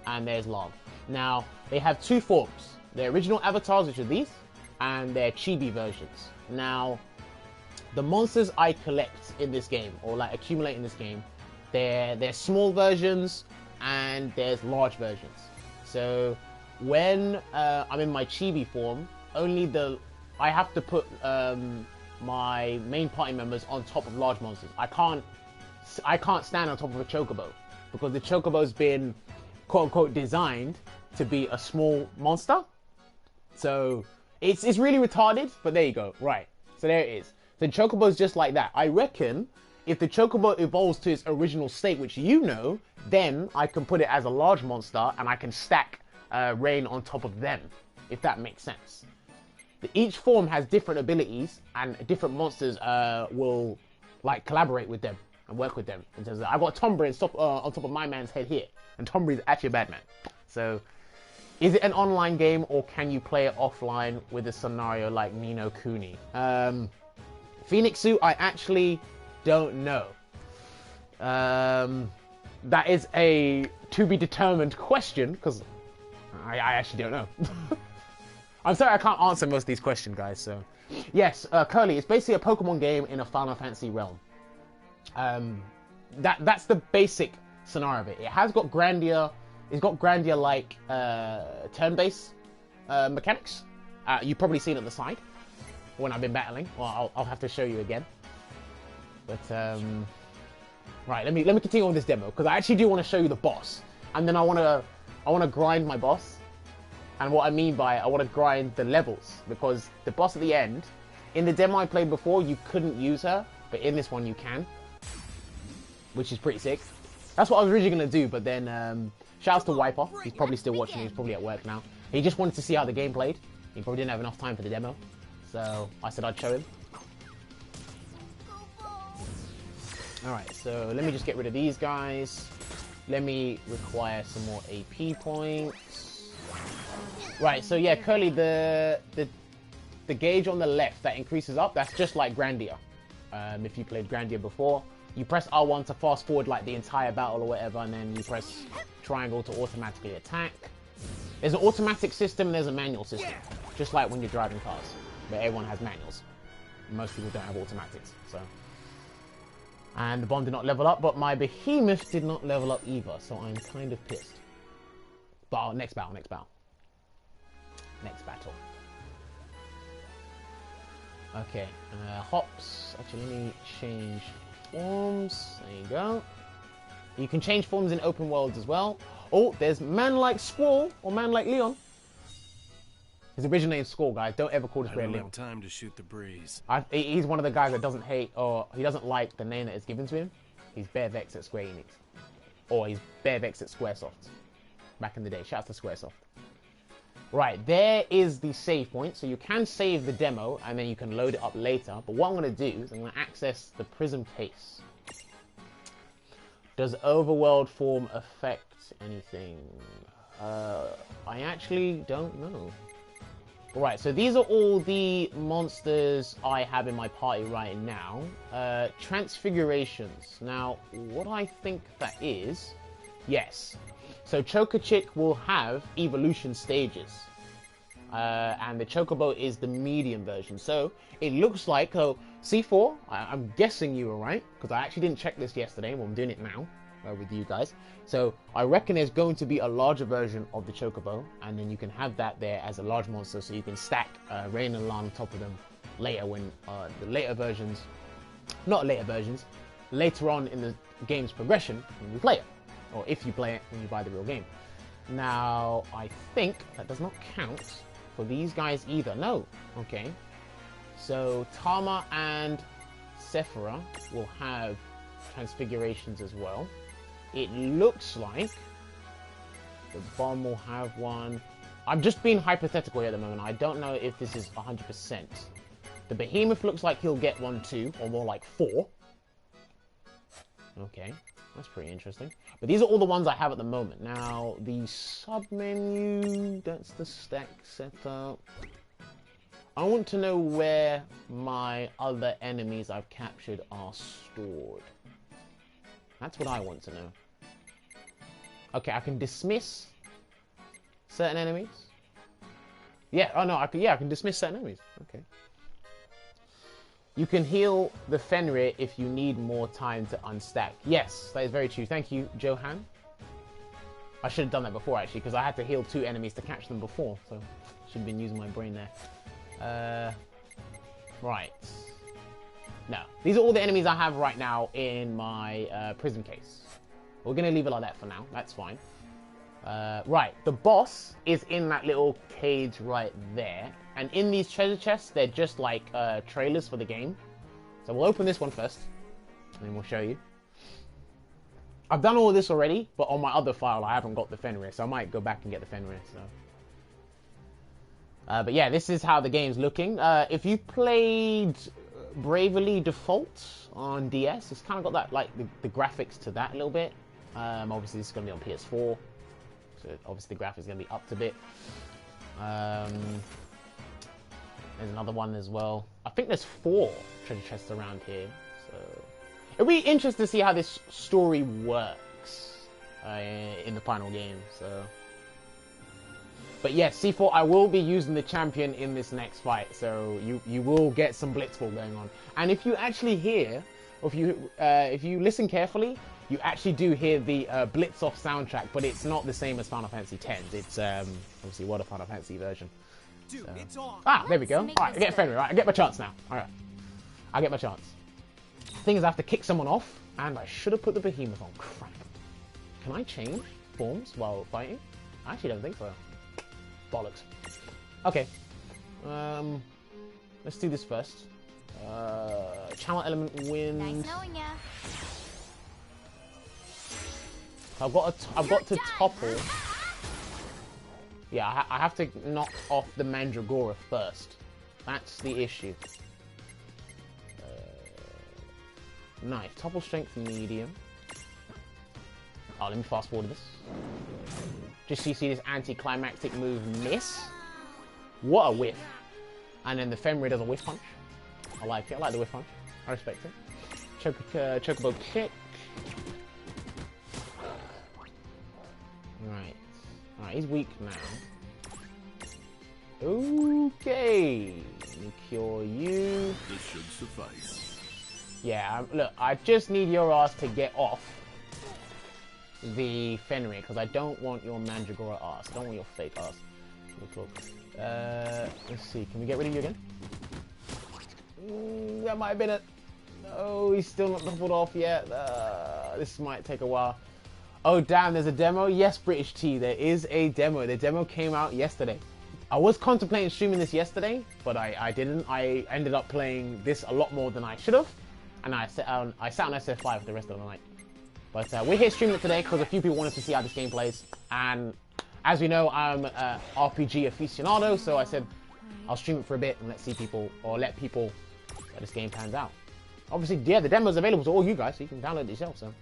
and there's Lan. Now, they have two forms. Their original avatars, which are these, and their chibi versions. Now, the monsters I collect in this game, or like accumulate in this game, they're small versions, and there's large versions. So, when I'm in my chibi form, I have to put my main party members on top of large monsters. I can't stand on top of a Chocobo, because the Chocobo's been quote-unquote designed to be a small monster. So it's really retarded, but there you go. Right, so there it is. The Chocobo's just like that. I reckon if the Chocobo evolves to its original state, which you know, then I can put it as a large monster and I can stack Rain on top of them, if that makes sense. Each form has different abilities, and different monsters will like collaborate with them and work with them. In terms of, I've got Tombre on top of my man's head here, and Tombre is actually a bad man. So, is it an online game, or can you play it offline with a scenario like Ni no Kuni? Phoenix Suit, I actually don't know. That is a to be determined question, because I actually don't know. I'm sorry I can't answer most of these questions, guys. So, yes, Curly, it's basically a Pokemon game in a Final Fantasy realm. That's the basic scenario of it. It has got Grandia. It's got Grandia like turn-based mechanics. You've probably seen it on the side when I've been battling. Well, I'll have to show you again. But right, let me continue on this demo, because I actually do want to show you the boss, and then I want to grind my boss. And what I mean by I want to grind the levels, because the boss at the end, in the demo I played before, you couldn't use her, but in this one you can, which is pretty sick. That's what I was originally going to do, but then shouts to Wiper. He's probably still watching. He's probably at work now. He just wanted to see how the game played. He probably didn't have enough time for the demo, so I said I'd show him. Alright, so let me just get rid of these guys. Let me require some more AP points. Right, so yeah, Curly, the gauge on the left that increases up, that's just like Grandia. If you played Grandia before, you press R1 to fast forward like the entire battle or whatever, and then you press triangle to automatically attack. There's an automatic system and there's a manual system, just like when you're driving cars, but everyone has manuals. Most people don't have automatics, so. And the bomb did not level up, but my behemoth did not level up either, so I'm kind of pissed. But next battle. Next battle. Okay, hops. Actually, let me change forms. There you go. You can change forms in open worlds as well. Oh, there's man like Squall or man like Leon. His original name's Squall, guys. Don't ever call this Red Leon. I don't have time to shoot the breeze. He's one of the guys that doesn't hate, or he doesn't like the name that is given to him. He's bare vexed at Square Enix, or he's bare vexed at Squaresoft. Back in the day, shout out to Squaresoft. Right, there is the save point, so you can save the demo and then you can load it up later. But what I'm going to do is I'm going to access the prism case. Does overworld form affect anything? I actually don't know. Right, so these are all the monsters I have in my party right now. Transfigurations. Now, what I think that is, yes. So Chocochick will have evolution stages. And the Chocobo is the medium version. So it looks like, C4, I'm guessing you were right, because I actually didn't check this yesterday, well, I'm doing it now with you guys. So I reckon there's going to be a larger version of the Chocobo, and then you can have that there as a large monster, so you can stack Rain and Lan on top of them later when the later versions, not later versions, later on in the game's progression when we play it. Or if you play it when you buy the real game. Now, I think that does not count for these guys either. No. Okay. So, Tama and Sephora will have transfigurations as well. It looks like the bomb will have one. I'm just being hypothetical here at the moment. I don't know if this is 100%. The Behemoth looks like he'll get one too, or more like 4. Okay. That's pretty interesting. But these are all the ones I have at the moment. Now, the sub-menu, that's the stack setup. I want to know where my other enemies I've captured are stored. That's what I want to know. Okay, I can dismiss certain enemies. Yeah, oh no, I can dismiss certain enemies. Okay. You can heal the Fenrir if you need more time to unstack. Yes, that is very true. Thank you, Johan. I should have done that before, actually, because I had to heal 2 enemies to catch them before. So, should have been using my brain there. Right. No, these are all the enemies I have right now in my prison case. We're going to leave it like that for now. That's fine. Right, the boss is in that little cage right there. And in these treasure chests, they're just like trailers for the game. So we'll open this one first, and then we'll show you. I've done all of this already, but on my other file, I haven't got the Fenrir, so I might go back and get the Fenrir. So. But yeah, this is how the game's looking. If you played Bravely Default on DS, it's kind of got that, like, the graphics to that a little bit. Obviously, this is going to be on PS4. So obviously the graphics is going to be up to bit. There's another one as well. I think there's 4 treasure chests around here. So It'll be interesting to see how this story works in the final game. So, but yes, C4, I will be using the champion in this next fight, so you will get some blitzball going on. And if you actually hear, or if you listen carefully, you actually do hear the Blitz Off soundtrack, but it's not the same as Final Fantasy X. It's obviously what a Final Fantasy version. Dude, So. it's on. Ah, there we go. All right, I get Fenrir. Right, I get my chance now. All right, I get my chance. Thing is, I have to kick someone off, and I should have put the behemoth on. Crap. Can I change forms while fighting? I actually don't think so. Bollocks. Okay. Let's do this first. Channel element wind. Nice knowing ya. I've got to topple. Yeah, I have to knock off the Mandragora first. That's the issue. Nice. Topple strength medium. Oh, let me fast forward this. Just so you see this anticlimactic move miss. What a whiff. And then the Fenrir does a whiff punch. I like it. I like the whiff punch. I respect it. Chocobo kick. Right. Alright, he's weak now. Okay. Let me cure you. This should suffice. Yeah, look, I just need your ass to get off the Fenrir, because I don't want your Mandragora ass. I don't want your fake ass. Let's see, can we get rid of you again? That might have been it. No, he's still not doubled off yet. This might take a while. Oh damn, there's a demo? Yes, British T, there is a demo. The demo came out yesterday. I was contemplating streaming this yesterday, but I didn't. I ended up playing this a lot more than I should have. And I sat on SF5 for the rest of the night. But we're here streaming it today because a few people wanted to see how this game plays. And as we know, I'm an RPG aficionado, so I said I'll stream it for a bit and let people how this game pans out. Obviously, yeah, the demo's available to all you guys, so you can download it yourself. So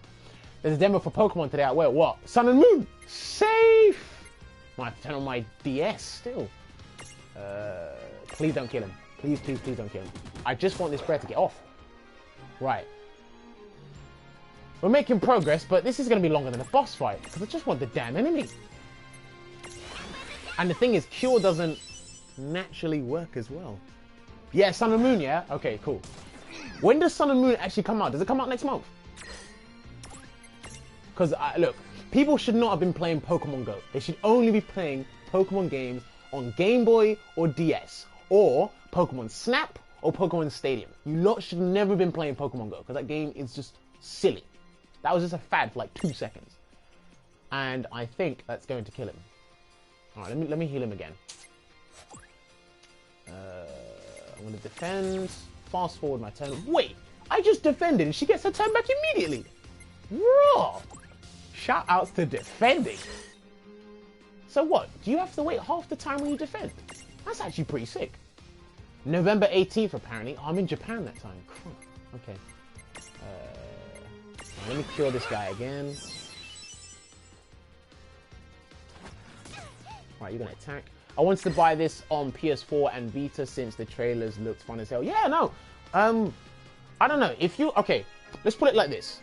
there's a demo for Pokemon today. Where what? Sun and Moon, safe. Might have to turn on my DS still. Please don't kill him. Please, please, please don't kill him. I just want this bread to get off. Right. We're making progress, but this is going to be longer than a boss fight because I just want the damn enemy. And the thing is, Cure doesn't naturally work as well. Yeah, Sun and Moon, yeah? Okay, cool. When does Sun and Moon actually come out? Does it come out next month? Because, look, people should not have been playing Pokemon Go. They should only be playing Pokemon games on Game Boy or DS, or Pokemon Snap or Pokemon Stadium. You lot should have never been playing Pokemon Go, because that game is just silly. That was just a fad for like 2 seconds. And I think that's going to kill him. Alright, let me heal him again. I'm going to defend. Fast forward my turn. Wait! I just defended and she gets her turn back immediately! Raw! Shout outs to defending. So what? Do you have to wait half the time when you defend? That's actually pretty sick. November 18th apparently. I'm in Japan that time. Okay. Let me cure this guy again. Right, you're gonna attack. I wanted to buy this on PS4 and Vita since the trailers looked fun as hell. Yeah, no. I don't know. If you... Okay, let's put it like this.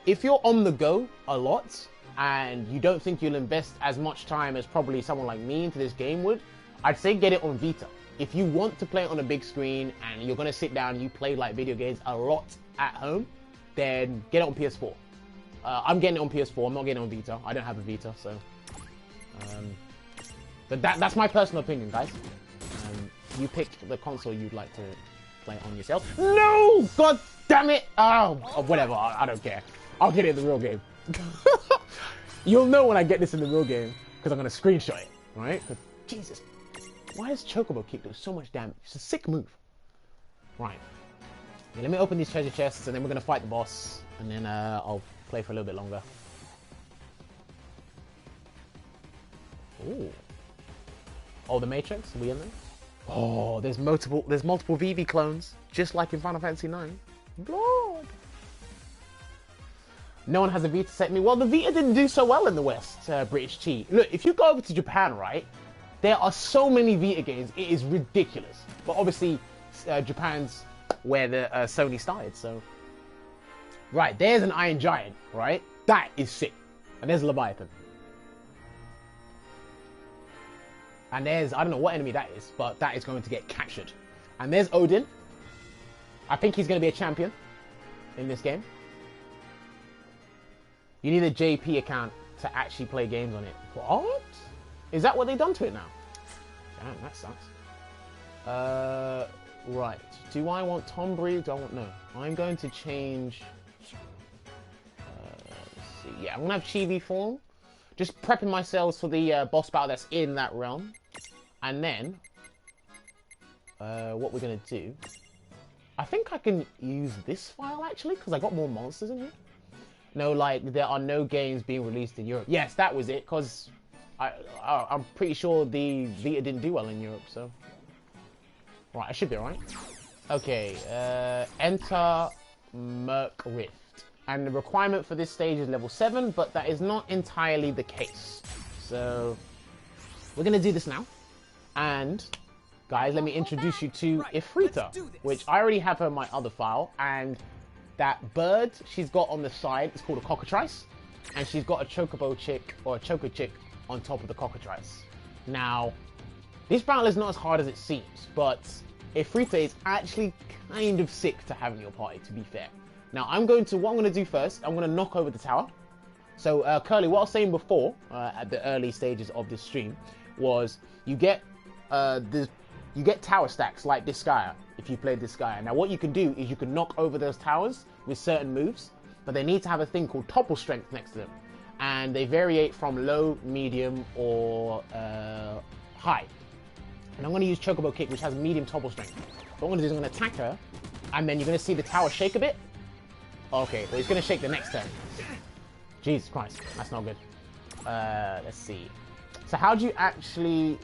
If you're on the go a lot and you don't think you'll invest as much time as probably someone like me into this game would, I'd say get it on Vita. If you want to play it on a big screen and you're going to sit down and you play like video games a lot at home, then get it on PS4. I'm getting it on PS4. I'm not getting it on Vita. I don't have a Vita, so... But that's my personal opinion, guys. You pick the console you'd like to play on yourself. No! God damn it! Oh, whatever. I don't care. I'll get it in the real game. You'll know when I get this in the real game because I'm going to screenshot it, right? Jesus. Why does Chocobo Kick do so much damage? It's a sick move. Right. Yeah, let me open these treasure chests and then we're going to fight the boss. And then I'll play for a little bit longer. Ooh. Oh, the Matrix? Are we in there? Oh, there's multiple VV clones, just like in Final Fantasy IX. Blood. No one has a Vita set me. Well, the Vita didn't do so well in the West, British T. Look, if you go over to Japan, right, there are so many Vita games, it is ridiculous. But obviously, Japan's where the Sony started, so Right, there's an Iron Giant, right? That is sick. And there's Leviathan. And there's, I don't know what enemy that is, but that is going to get captured. And there's Odin. I think he's going to be a champion in this game. You need a JP account to actually play games on it. What? Is that what they've done to it now? Damn, that sucks. Right. Do I want Tom Bree? Do I want... No. I'm going to change... let's see. Yeah, I'm going to have Chibi form. Just prepping myself for the boss battle that's in that realm. And then... what we're going to do... I think I can use this file, actually, because I got more monsters in here. No, like, there are no games being released in Europe. Yes, that was it, because I'm pretty sure the Vita didn't do well in Europe, so... Right, I should be alright. Okay, enter Merc Rift. And the requirement for this stage is level 7, but that is not entirely the case. So, we're going to do this now. And, guys, let me introduce you to Ifrita, which I already have her in my other file. And that bird she's got on the side is called a cockatrice. And she's got a chocobo chick, or a choco chick, on top of the cockatrice. Now, this battle is not as hard as it seems, but Ifrita is actually kind of sick to have in your party, to be fair. Now, what I'm going to do first, I'm going to knock over the tower. So, Curly, what I was saying before, at the early stages of this stream, was you get tower stacks like Disgaea, if you play Disgaea. Now, what you can do is you can knock over those towers with certain moves, but they need to have a thing called topple strength next to them. And they variate from low, medium, or high. And I'm going to use Chocobo Kick, which has medium topple strength. What I'm going to do is I'm going to attack her, and then you're going to see the tower shake a bit. Okay, well, it's going to shake the next turn. Jesus Christ, that's not good. Let's see. So how do you actually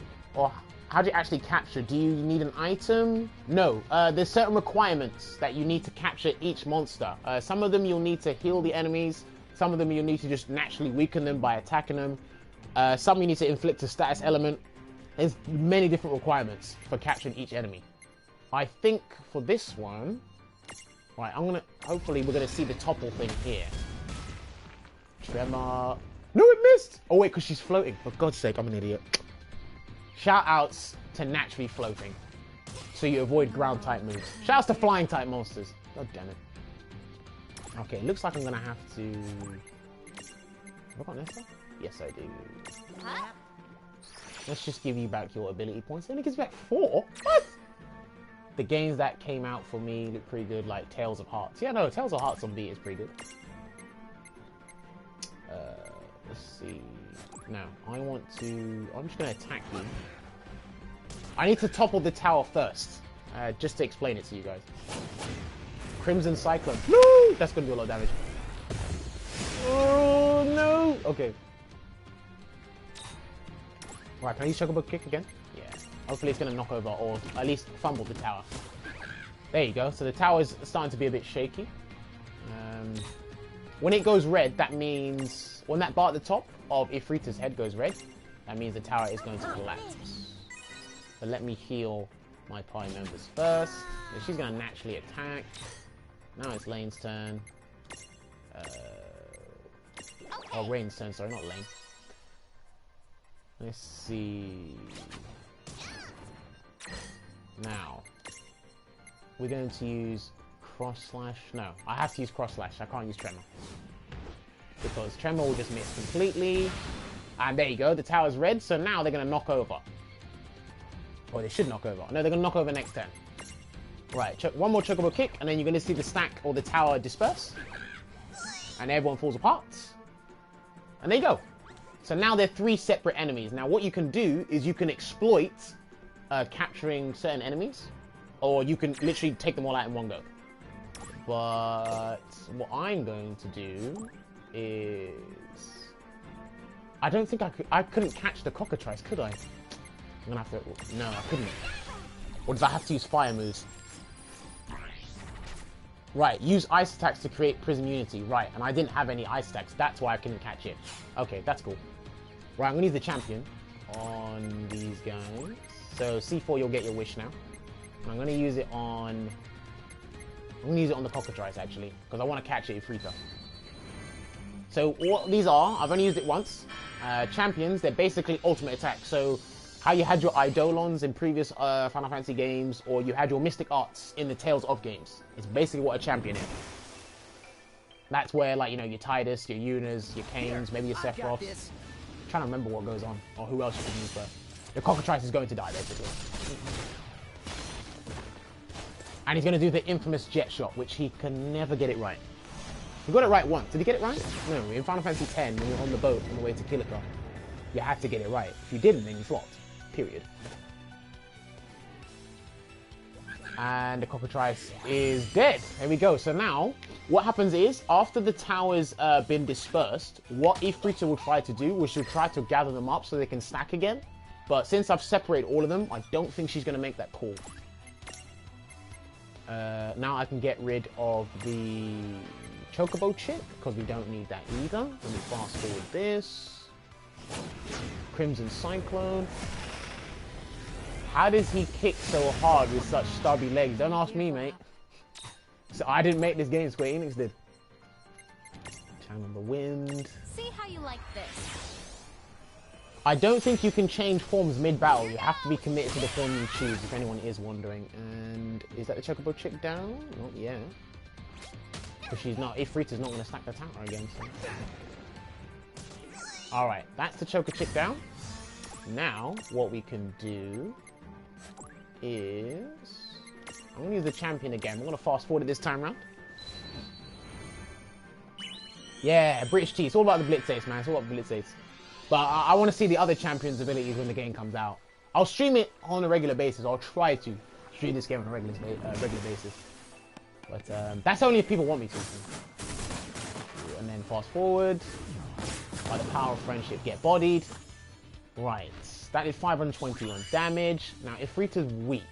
capture? Do you need an item? No, there's certain requirements that you need to capture each monster. Some of them you'll need to heal the enemies. Some of them you'll need to just naturally weaken them by attacking them. Some you need to inflict a status element. There's many different requirements for capturing each enemy. I think for this one, right, hopefully we're gonna see the topple thing here. Tremor. No, it missed! Oh wait, because she's floating. For God's sake, I'm an idiot. Shout outs to naturally floating, so you avoid ground type moves. Shout outs to flying type monsters. God damn it. Okay, it looks like I'm gonna have to... Have I got Nesta? Yes, I do. Huh? Let's just give you back your ability points. It only gives back 4? What? The games that came out for me look pretty good, like Tales of Hearts. Yeah, no, Tales of Hearts on Vita is pretty good. Let's see. Now, I'm just going to attack you. I need to topple the tower first, just to explain it to you guys. Crimson Cyclone. No! That's going to do a lot of damage. Oh, no! Okay. Right, can I use Chocobo Kick again? Yeah. Hopefully it's going to knock over, or at least fumble the tower. There you go. So the tower is starting to be a bit shaky. When it goes red, that means... When that bar at the top of Ifrita's head goes red, that means the tower is going to collapse. So let me heal my party members first. So she's going to naturally attack. Now it's Lane's turn. Oh, Rain's turn, sorry, not Lane. Let's see. Now, we're going to use Cross Slash. No, I have to use Cross Slash. I can't use Tremor. Because Tremor will just miss completely. And there you go, the tower's red, so now they're going to knock over. Or they should knock over. No, they're going to knock over next turn. Right, one more Chocobo Kick, and then you're going to see the stack or the tower disperse. And everyone falls apart. And there you go. So now they're 3 separate enemies. Now what you can do is you can exploit capturing certain enemies. Or you can literally take them all out in one go. But what I'm going to do is... I don't think I couldn't catch the cockatrice, could I? I'm gonna have to... No, I couldn't. Or did I have to use fire moves? Right, use ice attacks to create Prism Unity. Right, and I didn't have any ice attacks. That's why I couldn't catch it. Okay, that's cool. Right, I'm gonna use the champion on these guys. So C4, you'll get your wish now. And I'm gonna use it on I'm gonna use it on the cockatrice actually, because I want to catch it in Frita. So what these are, I've only used it once. Champions, they're basically ultimate attack. So how you had your Eidolons in previous Final Fantasy games, or you had your Mystic Arts in the Tales of games. It's basically what a champion is. That's where, like, you know, your Tidus, your Yunas, your Canes, maybe your Sephiroths. I'm trying to remember what goes on, or who else you can use, but the cockatrice is going to die, basically. And he's going to do the infamous jet shot, which he can never get it right. He got it right once. Did he get it right? No, in Final Fantasy X, when you're on the boat on the way to Kilika, you had to get it right. If you didn't, then you flopped. Period. And the cockatrice is dead. There we go. So now, what happens is, after the tower's been dispersed, what Ifrita will try to do was she'll try to gather them up so they can stack again. But since I've separated all of them, I don't think she's going to make that call. Now I can get rid of the Chocobo chick, because we don't need that either. Let me fast forward this. Crimson Cyclone. How does he kick so hard with such stubby legs? Don't ask me, mate. So I didn't make this game, Square Enix did. Channel the Wind. See how you like this. I don't think you can change forms mid-battle. You have to be committed to the form you choose, if anyone is wondering. And is that the Chocobo chick down? Not yet. Because she's not. Ifrita's not going to stack the tower again. So. Alright, that's the Choco chick down. Now, what we can do is... I'm going to use the champion again. We're going to fast forward it this time around. Yeah, British T. It's all about the Blitz Ace, man. It's all about the Blitz Ace. But I want to see the other champions' abilities when the game comes out. I'll stream it on a regular basis. I'll try to stream this game on a regular basis. But that's only if people want me to. And then fast forward. By the power of friendship, get bodied. Right. That is 521 damage. Now, Ifrita's weak.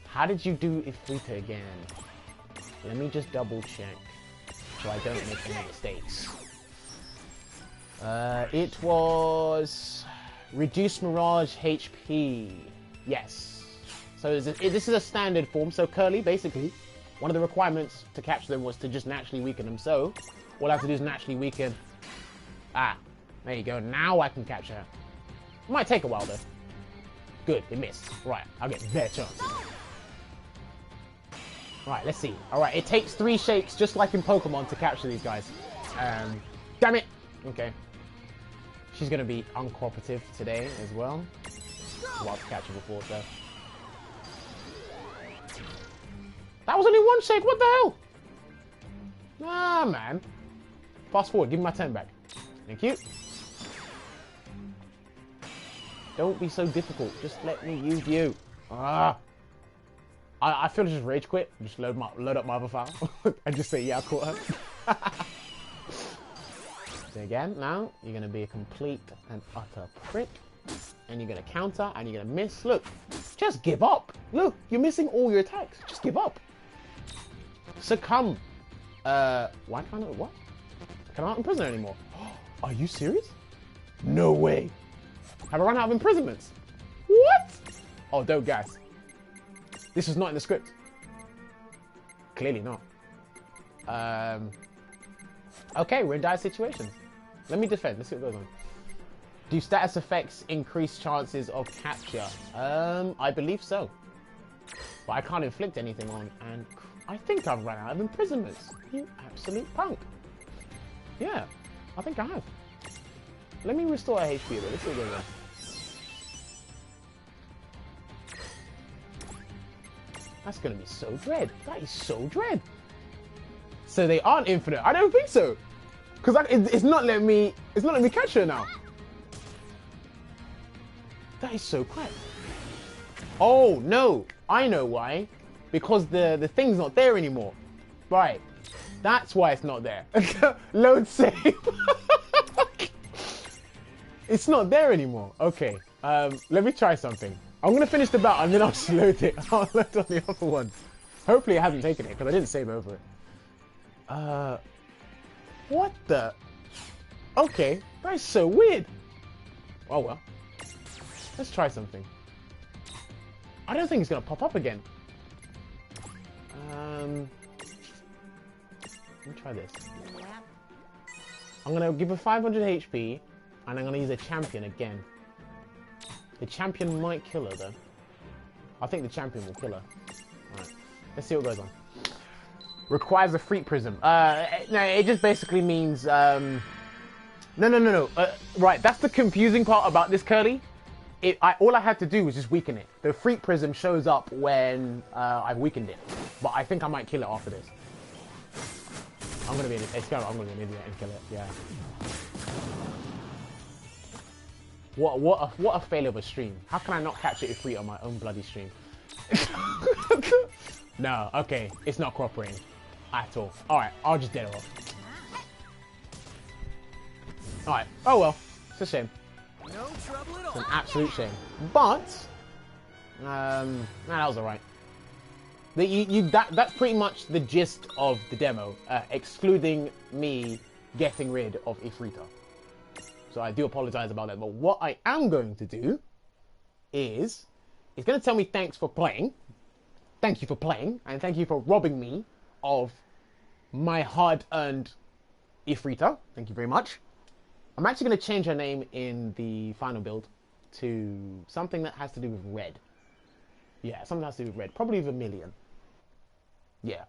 How did you do Ifrita again? Let me just double check so I don't make any mistakes. It was reduced Mirage HP. Yes. So this is a standard form. So Curly, basically, one of the requirements to capture them was to just naturally weaken them. So all I have to do is naturally weaken. Ah, there you go. Now I can capture her. It might take a while though. Good, it missed. Right, I'll get better chance. Right, let's see. Alright, it takes 3 shapes, just like in Pokemon, to capture these guys. Damn it! Okay. She's gonna be uncooperative today as well. Well, to catch her before, so. That was only 1 shake, what the hell? Nah, man. Fast forward, give me my 10 back. Thank you. Don't be so difficult. Just let me use you. Ah. I feel just rage quit. Just load up my other file and just say, yeah, I caught her. So again, now you're going to be a complete and utter prick. And you're going to counter and you're going to miss. Look, just give up. Look, you're missing all your attacks. Just give up. Succumb. Why can't I? What? Can I not imprison her anymore? Are you serious? No way. Have I run out of imprisonments? What? Oh, don't gas. This was not in the script. Clearly not. Okay, we're in dire situation. Let me defend. Let's see what goes on. Do status effects increase chances of capture? I believe so. But I can't inflict anything on, and I think I've run out of imprisonments. You absolute punk. Yeah, I think I have. Let me restore our HP a bit. Let's see what goes on. That's gonna be so dread. That is so dread. So they aren't infinite. I don't think so, because it's not letting me. It's not letting me catch her now. That is so crap. Oh no! I know why. Because the thing's not there anymore. Right. That's why it's not there. Load save. It's not there anymore. Okay. Let me try something. I'm going to finish the battle and then I'll just load it. I'll load on the other one. Hopefully it hasn't taken it because I didn't save over it. What the? Okay. That is so weird. Oh well. Let's try something. I don't think it's going to pop up again. Let me try this. I'm gonna give her 500 HP, and I'm gonna use a champion again. The champion might kill her though. I think the champion will kill her. Alright, let's see what goes on. Requires a Freak Prism. No, it just basically means, no. Right, that's the confusing part about this Curly. All I had to do was just weaken it. The Freak Prism shows up when I've weakened it. But I think I might kill it after this. I'm gonna be an idiot and kill it, yeah. What a failure of a stream. How can I not capture Ifrit on my own bloody stream? No, okay, it's not cooperating at all. Alright, I'll just dead her off. Alright, oh well, it's a shame. No trouble at all. It's an absolute shame. But, nah, that was alright. That's pretty much the gist of the demo, excluding me getting rid of Ifrita. So I do apologize about that. But what I am going to do is, it's going to tell me thanks for playing. Thank you for playing, and thank you for robbing me of my hard-earned Ifrita. Thank you very much. I'm actually going to change her name in the final build to something that has to do with red. Yeah, something that has to do with red. Probably Vermilion. Yeah.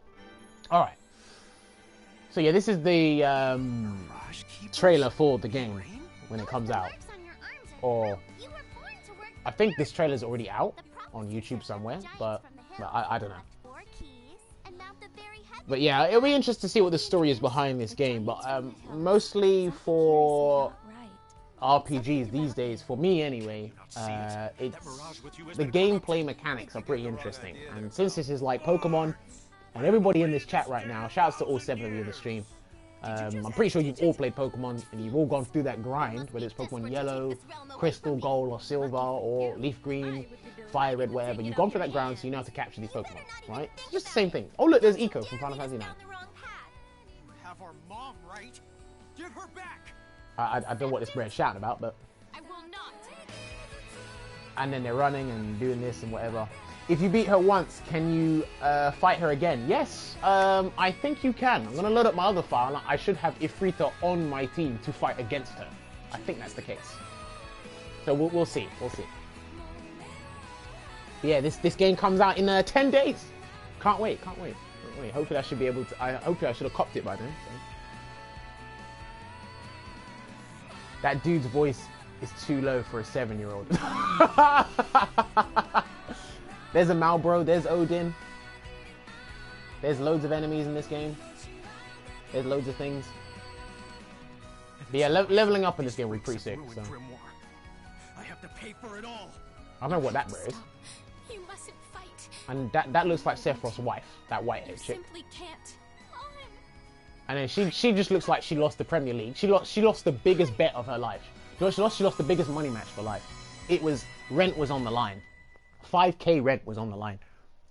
Alright. So yeah, this is the trailer for the game when it comes out. Or I think this trailer's already out on YouTube somewhere, but I don't know. But yeah, it'll be interesting to see what the story is behind this game. But mostly for RPGs these days, for me anyway, the gameplay mechanics are pretty interesting. And since this is like Pokemon, and everybody in this chat right now, shouts to all 7 of you in the stream. I'm pretty sure you've all played Pokemon and you've all gone through that grind, whether it's Pokemon Yellow, Crystal, Gold, or Silver, or Leaf Green, Fire Red, whatever. You've gone through that grind, so you know how to capture these Pokemon, right? It's just the same thing. Oh look, there's Eco from Final Fantasy IX. Have our mom right. Give her back. I don't know what this brand's shouting about, but... I will not. And then they're running and doing this and whatever. If you beat her once, can you fight her again? Yes, I think you can. I'm going to load up my other file. I should have Ifrita on my team to fight against her. I think that's the case. So we'll see. We'll see. Yeah, this game comes out in 10 days. Can't wait. Can't wait. Can't wait. Hopefully I should be able to... hopefully I should have copped it by then. So. That dude's voice is too low for a 7-year-old. There's a Malbro, there's Odin. There's loads of enemies in this game. There's loads of things. But yeah, leveling up in this game will be pretty sick. So. I have to pay for it all. I don't know what that bro is. You mustn't fight. And that looks like Sephiroth's wife, that white-haired chick. Simply can't. And then she just looks like she lost the Premier League. She lost the biggest bet of her life. She lost the biggest money match for life. Rent was on the line. 5k rent was on the line,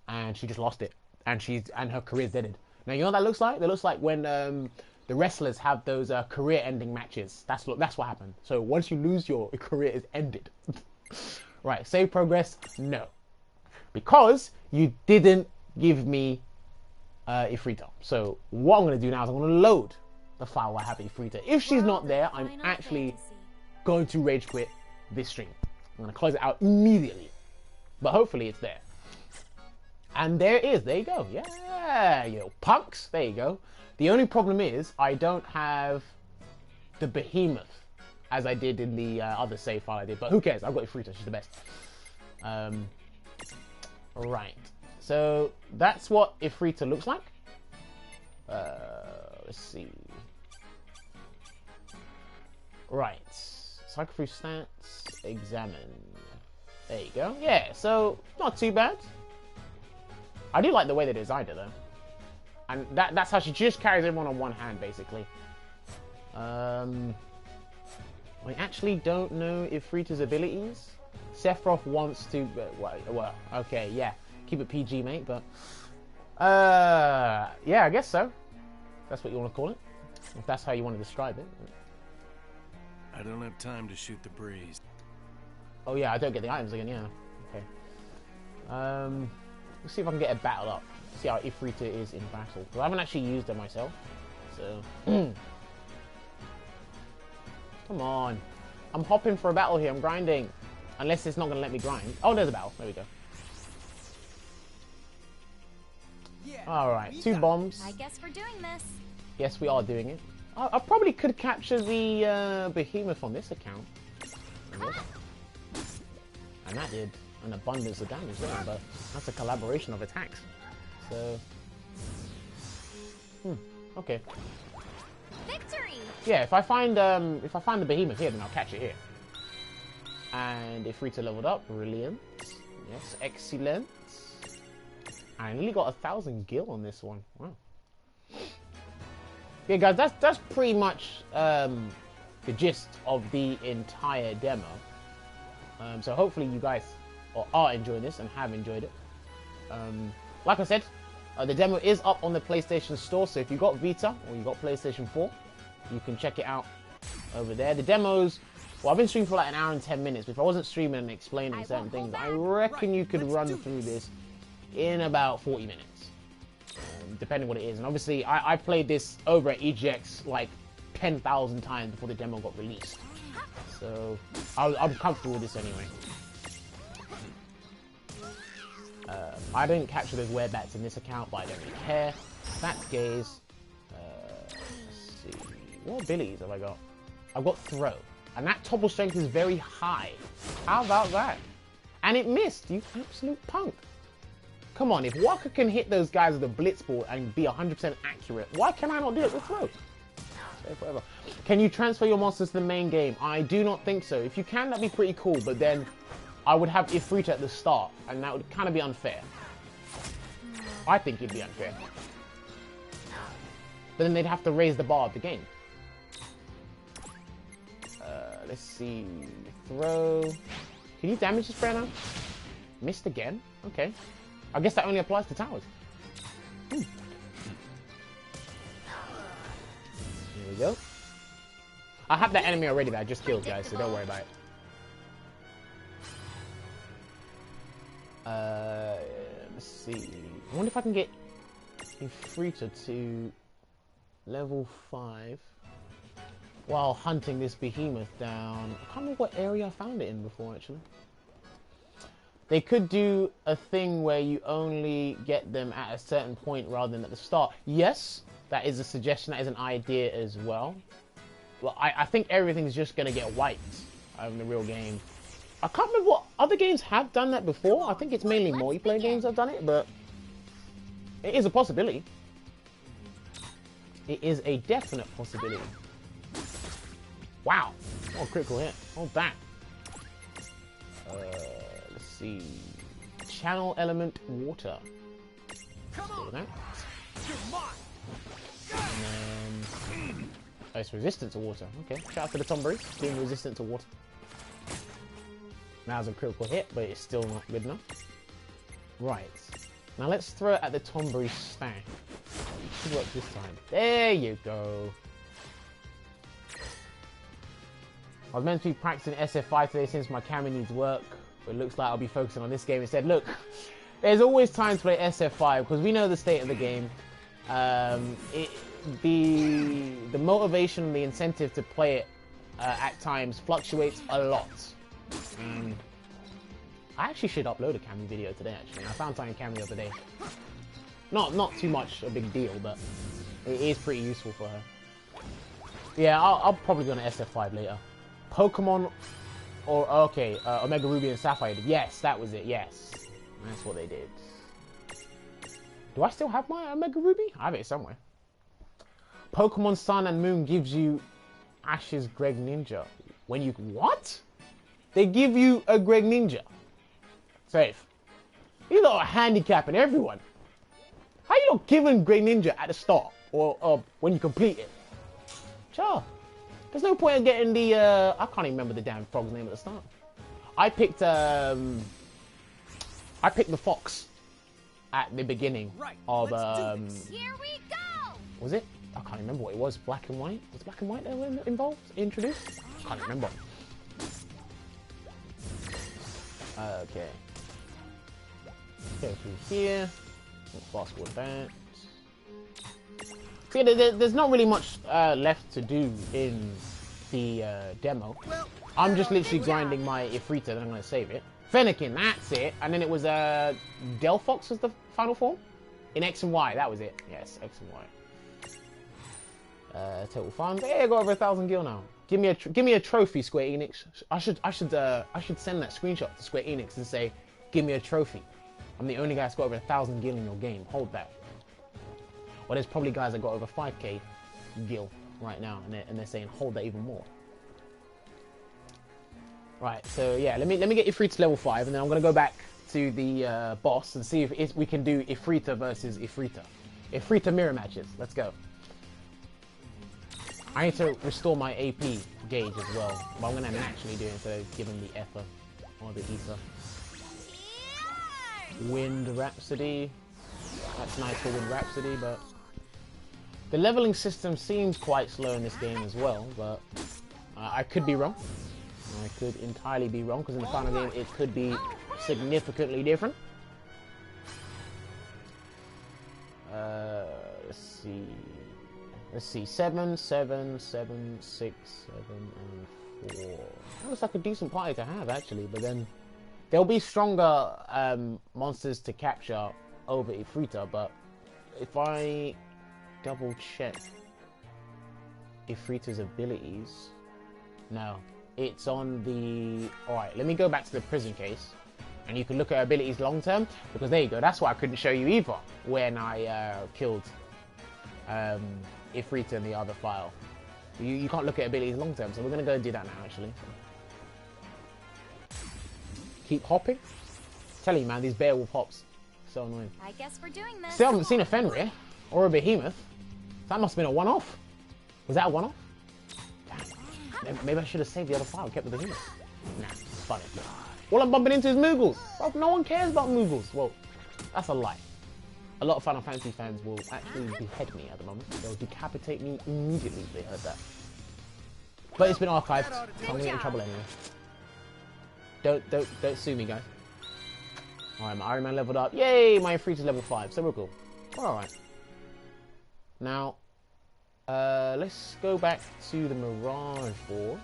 and she just lost it, and her career's deaded. Now you know what that looks like? That looks like when the wrestlers have those career-ending matches. That's what happened. So once you lose, your career is ended. Right? Save progress? No, because you didn't give me Ifrita. So what I'm going to do now is I'm going to load the file I have Ifrita. If she's not there, I'm actually going to rage quit this stream. I'm going to close it out immediately. But hopefully it's there. And there it is. There you go. Yeah, you little punks. There you go. The only problem is I don't have the behemoth as I did in the other save file I did. But who cares? I've got Ifrita. She's the best. Right. So that's what Ifrita looks like. Let's see. Right. Cycle through stats. Examine. There you go. Yeah, so not too bad. I do like the way they designed it though. And that's how she just carries everyone on one hand basically. I actually don't know Ifrita's abilities. Sephiroth wants to... well, okay, yeah. Keep it PG, mate, but... yeah, I guess so. That's what you want to call it. If that's how you want to describe it. I don't have time to shoot the breeze. Oh yeah, I don't get the items again, yeah. Okay. Let's see if I can get a battle up. See how Ifrita is in battle. Because I haven't actually used her myself. So... Come on. I'm hopping for a battle here. I'm grinding. Unless it's not going to let me grind. Oh, there's a battle. There we go. Alright, 2 bombs. I guess we're doing this. Yes, we are doing it. I probably could capture the behemoth on this account. And that did an abundance of damage there, but that's a collaboration of attacks. So... okay. Victory! Yeah, if I find the behemoth here, then I'll catch it here. And if Rita leveled up, brilliant. Yes, excellent. I nearly got 1,000 gil on this one. Wow. Yeah, guys, that's pretty much the gist of the entire demo. So hopefully you guys are enjoying this and have enjoyed it. Like I said, the demo is up on the PlayStation Store, so if you got Vita or you got PlayStation 4, you can check it out over there. The demos, well, I've been streaming for like an hour and 10 minutes, but if I wasn't streaming and explaining certain things, I reckon you could run through this in about 40 minutes, depending what it is. And obviously, I played this over at EGX like 10,000 times before the demo got released. So, I'm comfortable with this anyway. I didn't capture those werebats in this account, but I don't really care. That's gaze. Let's see. What abilities have I got? I've got throw. And that topple strength is very high. How about that? And it missed, you absolute punk. Come on, if Waka can hit those guys with a blitz ball and be 100% accurate, why can I not do it with throw? Forever. Can you transfer your monsters to the main game? I do not think so. If you can, that'd be pretty cool, but then I would have Ifrita at the start, and that would kind of be unfair. I think it'd be unfair. But then they'd have to raise the bar of the game. Let's see. Throw. Can you damage this sprayer now? Missed again? Okay. I guess that only applies to towers. Here we go. I have that enemy already that I just killed, guys, so don't worry about it. Let's see. I wonder if I can get Ifrita to level 5 while hunting this behemoth down. I can't remember what area I found it in before, actually. They could do a thing where you only get them at a certain point rather than at the start. Yes, that is a suggestion, that is an idea as well. Well, I think everything's just going to get wiped in the real game. I can't remember what other games have done that before. I think it's mainly multiplayer games that have done it, but it is a possibility. It is a definite possibility. Wow. Oh, critical hit. Oh, that. Let's see. Channel element water. Come on. That. You're mine. And then... oh, it's resistant to water. Okay. Shout out to the Tomberries being resistant to water. Now it's a critical hit, but it's still not good enough. Right. Now let's throw it at the Tomberry stack. Should work this time. There you go. I was meant to be practicing SF5 today since my camera needs work, but it looks like I'll be focusing on this game instead. Look, there's always time to play SF5 because we know the state of the game. The motivation, the incentive to play it at times fluctuates a lot. I actually should upload a Cammy video today. Actually, I found something Cammy the other day. Not too much a big deal, but it is pretty useful for her. Yeah, I'll probably go on SF5 later. Pokemon, or okay, Omega Ruby and Sapphire. Yes, that was it. Yes, that's what they did. Do I still have my Omega Ruby? I have it somewhere. Pokemon Sun and Moon gives you Ash's Greg Ninja. When you what? They give you a Greg Ninja. Safe. You lot are handicapping everyone. How you not giving Greg Ninja at the start or when you complete it? Sure. There's no point in getting the I can't even remember the damn frog's name at the start. I picked the fox at the beginning of Here we go. was it? I can't remember what it was. Black and white? Was Black and White that were involved? Introduced? I can't remember. Okay. Go through here. Fast forward that. See, there's not really much left to do in the demo. I'm just literally grinding my Ifrita, then I'm going to save it. Fennekin, that's it. And then it was Delphox was the final form? In X and Y, that was it. Yes, X and Y. Total funds. Hey, I got over 1,000 gil now. Give me a trophy, Square Enix. I should send that screenshot to Square Enix and say, give me a trophy. I'm the only guy that's got over 1,000 gil in your game. Hold that. Well, there's probably guys that got over 5k gil right now, and they're saying hold that even more. Right, so yeah, let me get Ifrita to level 5, and then I'm gonna go back to the boss and see if we can do Ifrita versus Ifrita. Ifrita mirror matches. Let's go. I need to restore my AP gauge as well, but I'm gonna naturally do it instead of giving the Ether or the Ether. Wind Rhapsody. That's nice for Wind Rhapsody, but the leveling system seems quite slow in this game as well, but I could be wrong. I could entirely be wrong, because in the final game it could be significantly different. Let's see. 7, 7, 7, 6, 7, and 4. That looks like a decent party to have, actually, but then there'll be stronger monsters to capture over Ifrita, but if I double check Ifrita's abilities, no, it's on the... Alright, let me go back to the prison case, and you can look at her abilities long term, because there you go, that's why I couldn't show you either when I killed Ifrita in the other file. You can't look at abilities long term, so we're going to go do that now, actually. Keep hopping. Tell you, man, these Beowulf hops, so annoying. I guess we're doing this. Still haven't seen a Fenrir or a Behemoth. That must have been a one-off. Was that a one-off? Maybe I should have saved the other file and kept the Behemoth. Nah, fuck it. All I'm bumping into is Moogles. Bro, no one cares about Moogles. Well, that's a lie. A lot of Final Fantasy fans will actually behead me at the moment. They'll decapitate me immediately if they heard that. But it's been archived, so I'm gonna get in trouble anyway. Don't sue me, guys. Alright, my Iron Man leveled up. Yay! My Ifrita's level 5, so we're cool. Alright. Now, let's go back to the Mirage board.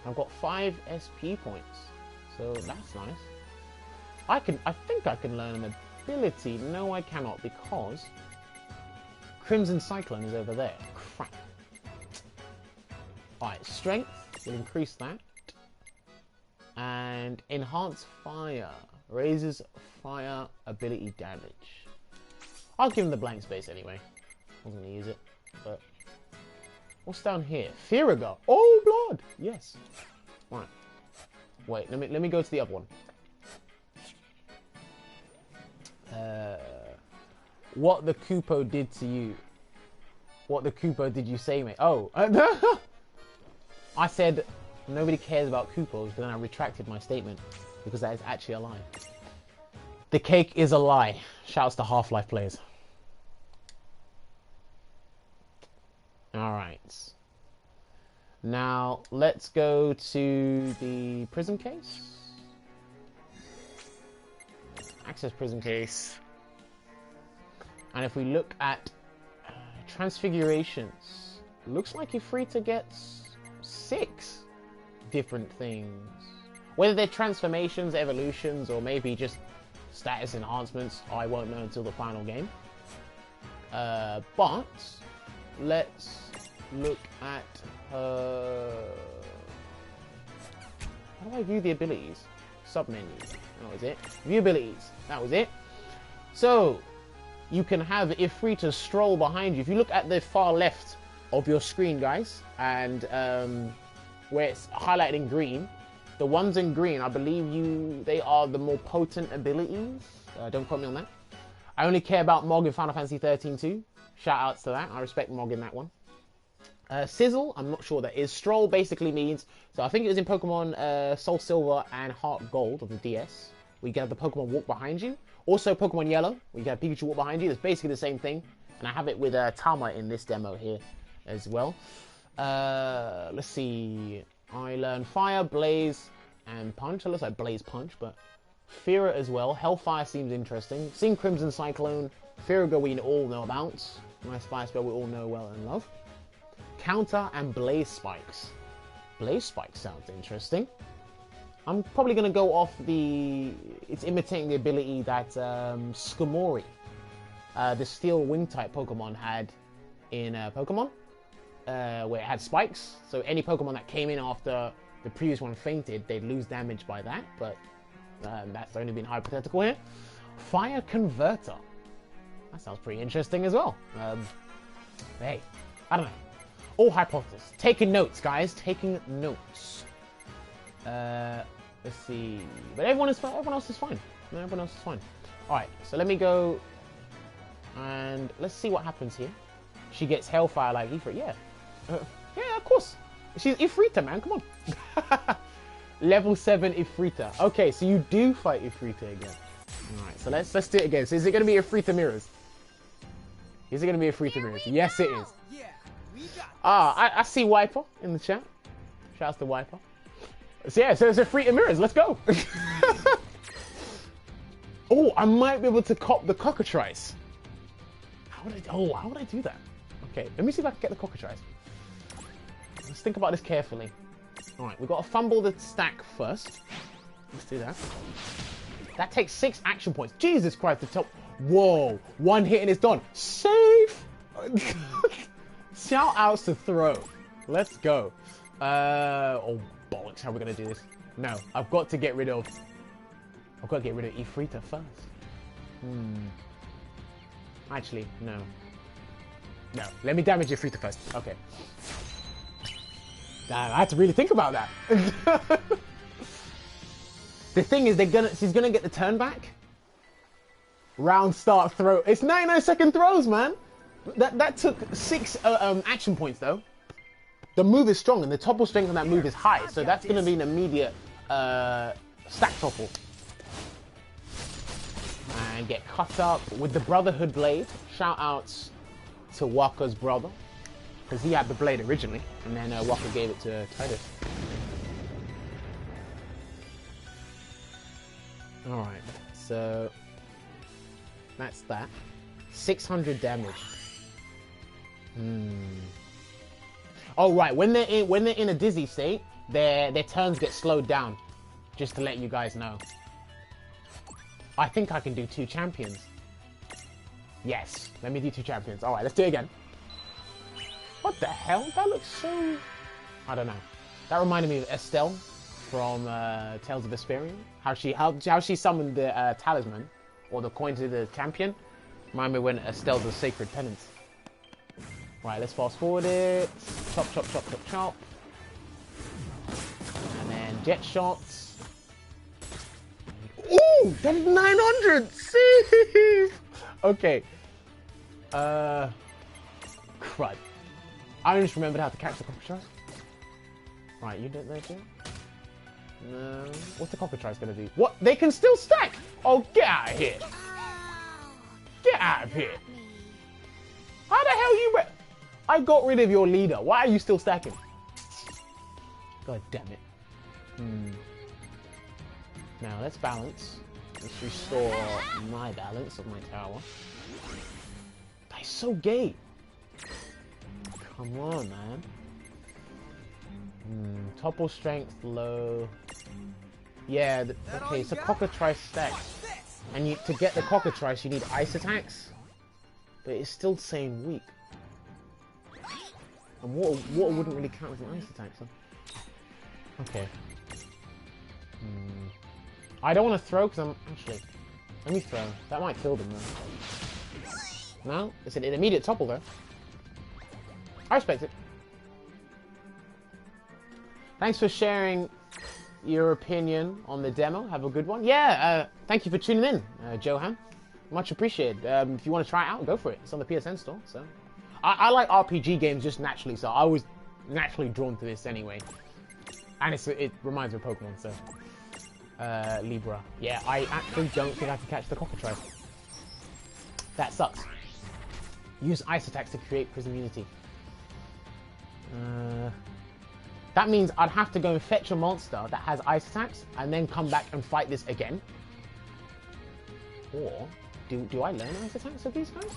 I've got 5 SP points, so that's nice. I think I can learn an ability. No, I cannot, because Crimson Cyclone is over there. Crap. Alright, Strength will increase that. And Enhance Fire raises fire ability damage. I'll give him the blank space anyway. I wasn't gonna use it, but what's down here? Firaga. Oh, blood. Yes. Right. Wait. Let me go to the other one. What the Kupo did to you? What the Kupo did you say, mate? Oh, I said nobody cares about Kupos, but then I retracted my statement because that is actually a lie. The cake is a lie. Shouts to Half-Life players. Alright. Now, let's go to the prison case. Access prison case. And if we look at transfigurations, looks like Ifrita gets 6 different things. Whether they're transformations, evolutions, or maybe just status enhancements, I won't know until the final game. But let's look at her. How do I view the abilities? Submenu. That was it. View abilities. That was it. So you can have Ifrita stroll behind you. If you look at the far left of your screen, guys, and where it's highlighted in green, the ones in green, I believe they are the more potent abilities. Don't quote me on that. I only care about Mog in Final Fantasy 13 too. Shout outs to that. I respect Mog in that one. Sizzle, I'm not sure that is. Stroll basically means, so I think it was in Pokemon Soul Silver and Heart Gold of the DS. We get the Pokemon walk behind you. Also Pokemon Yellow, we get Pikachu walk behind you. It's basically the same thing. And I have it with Tama in this demo here as well. Let's see. I learned Fire, Blaze, and Punch. It looks like Blaze Punch, but Fira as well. Hellfire seems interesting. Sing Crimson Cyclone. Firaga we all know about. Nice fire spell we all know well and love. Counter and Blaze Spikes. Blaze Spikes sounds interesting. I'm probably going to go off the... It's imitating the ability that Skamori, the Steel Wing type Pokemon, had in Pokemon. Where it had spikes. So any Pokemon that came in after the previous one fainted, they'd lose damage by that. But that's only been hypothetical here. Fire Converter. That sounds pretty interesting as well. Hey, I don't know. All hypotheses. Taking notes, guys. Taking notes. Let's see. But everyone else is fine. No, everyone else is fine. Alright, so let me go and let's see what happens here. She gets Hellfire like Ifrit. Yeah. Yeah, of course. She's Ifrita, man. Come on. Level 7 Ifrita. Okay, so you do fight Ifrita again. Alright, so let's do it again. So is it going to be Ifrita Mirrors? Is it going to be Ifrita Mirrors? Yes, it is. I see Wiper in the chat. Shouts to Wiper. So yeah, so it's Ifrita Mirrors. Let's go. Oh, I might be able to cop the Cockatrice. How would I do that? Okay, let me see if I can get the Cockatrice. Let's think about this carefully. Alright, we've got to fumble the stack first. Let's do that. That takes 6 action points. Jesus Christ, the top. Whoa, 1 hit and it's done. Safe! Shout outs to throw. Let's go. Oh, bollocks, how are we going to do this? No, I've got to get rid of Ifrita first. Actually, no. No, let me damage Ifrita first. Okay. Damn, I had to really think about that. The thing is, she's gonna get the turn back. Round start throw. It's 99-second throws, man. That took 6 action points though. The move is strong and the topple strength on that move is high, so that's gonna be an immediate stack topple. And get cut up with the Brotherhood Blade. Shout outs to Waka's brother, because he had the blade originally, and then Waka gave it to Titus. Alright, so that's that. 600 damage. Oh right, when they're in a dizzy state, their turns get slowed down. Just to let you guys know. I think I can do 2 champions. Yes, let me do 2 champions. Alright, let's do it again. What the hell? That looks so... I don't know. That reminded me of Estelle from Tales of Vesperia. How she summoned the talisman, or the coin to the champion. Remind me when Estelle's a sacred penance. Right, let's fast forward it. Chop, chop, chop, chop, chop. And then jet shots. Ooh, that's 900! See? Okay. Crud. I just remembered how to catch the Cockatrice. Right, you don't know too? No. What's the Cockatrice gonna do? What? They can still stack! Oh, get out of here! Get out of here! How the hell you... I got rid of your leader. Why are you still stacking? God damn it. Now, let's balance. Let's restore my balance of my tower. That's so gay. Come on, man. Topple strength low. Yeah, okay, so Cockatrice stacks. And to get the Cockatrice, you need ice attacks. But it's still saying weak. And water wouldn't really count as an ice attack, so... Okay. I don't want to throw because I'm... Actually, let me throw. That might kill them, though. No? It's an immediate topple, though. I respect it. Thanks for sharing your opinion on the demo. Have a good one. Yeah, thank you for tuning in, Johan. Much appreciated. If you want to try it out, go for it. It's on the PSN store, so... I like RPG games just naturally, so I was naturally drawn to this anyway. And it reminds me of Pokemon, so... Libra. Yeah, I actually don't think I can catch the Cockatrice. That sucks. Use ice attacks to create prison immunity. That means I'd have to go and fetch a monster that has ice attacks and then come back and fight this again. Or do I learn ice attacks with these guys?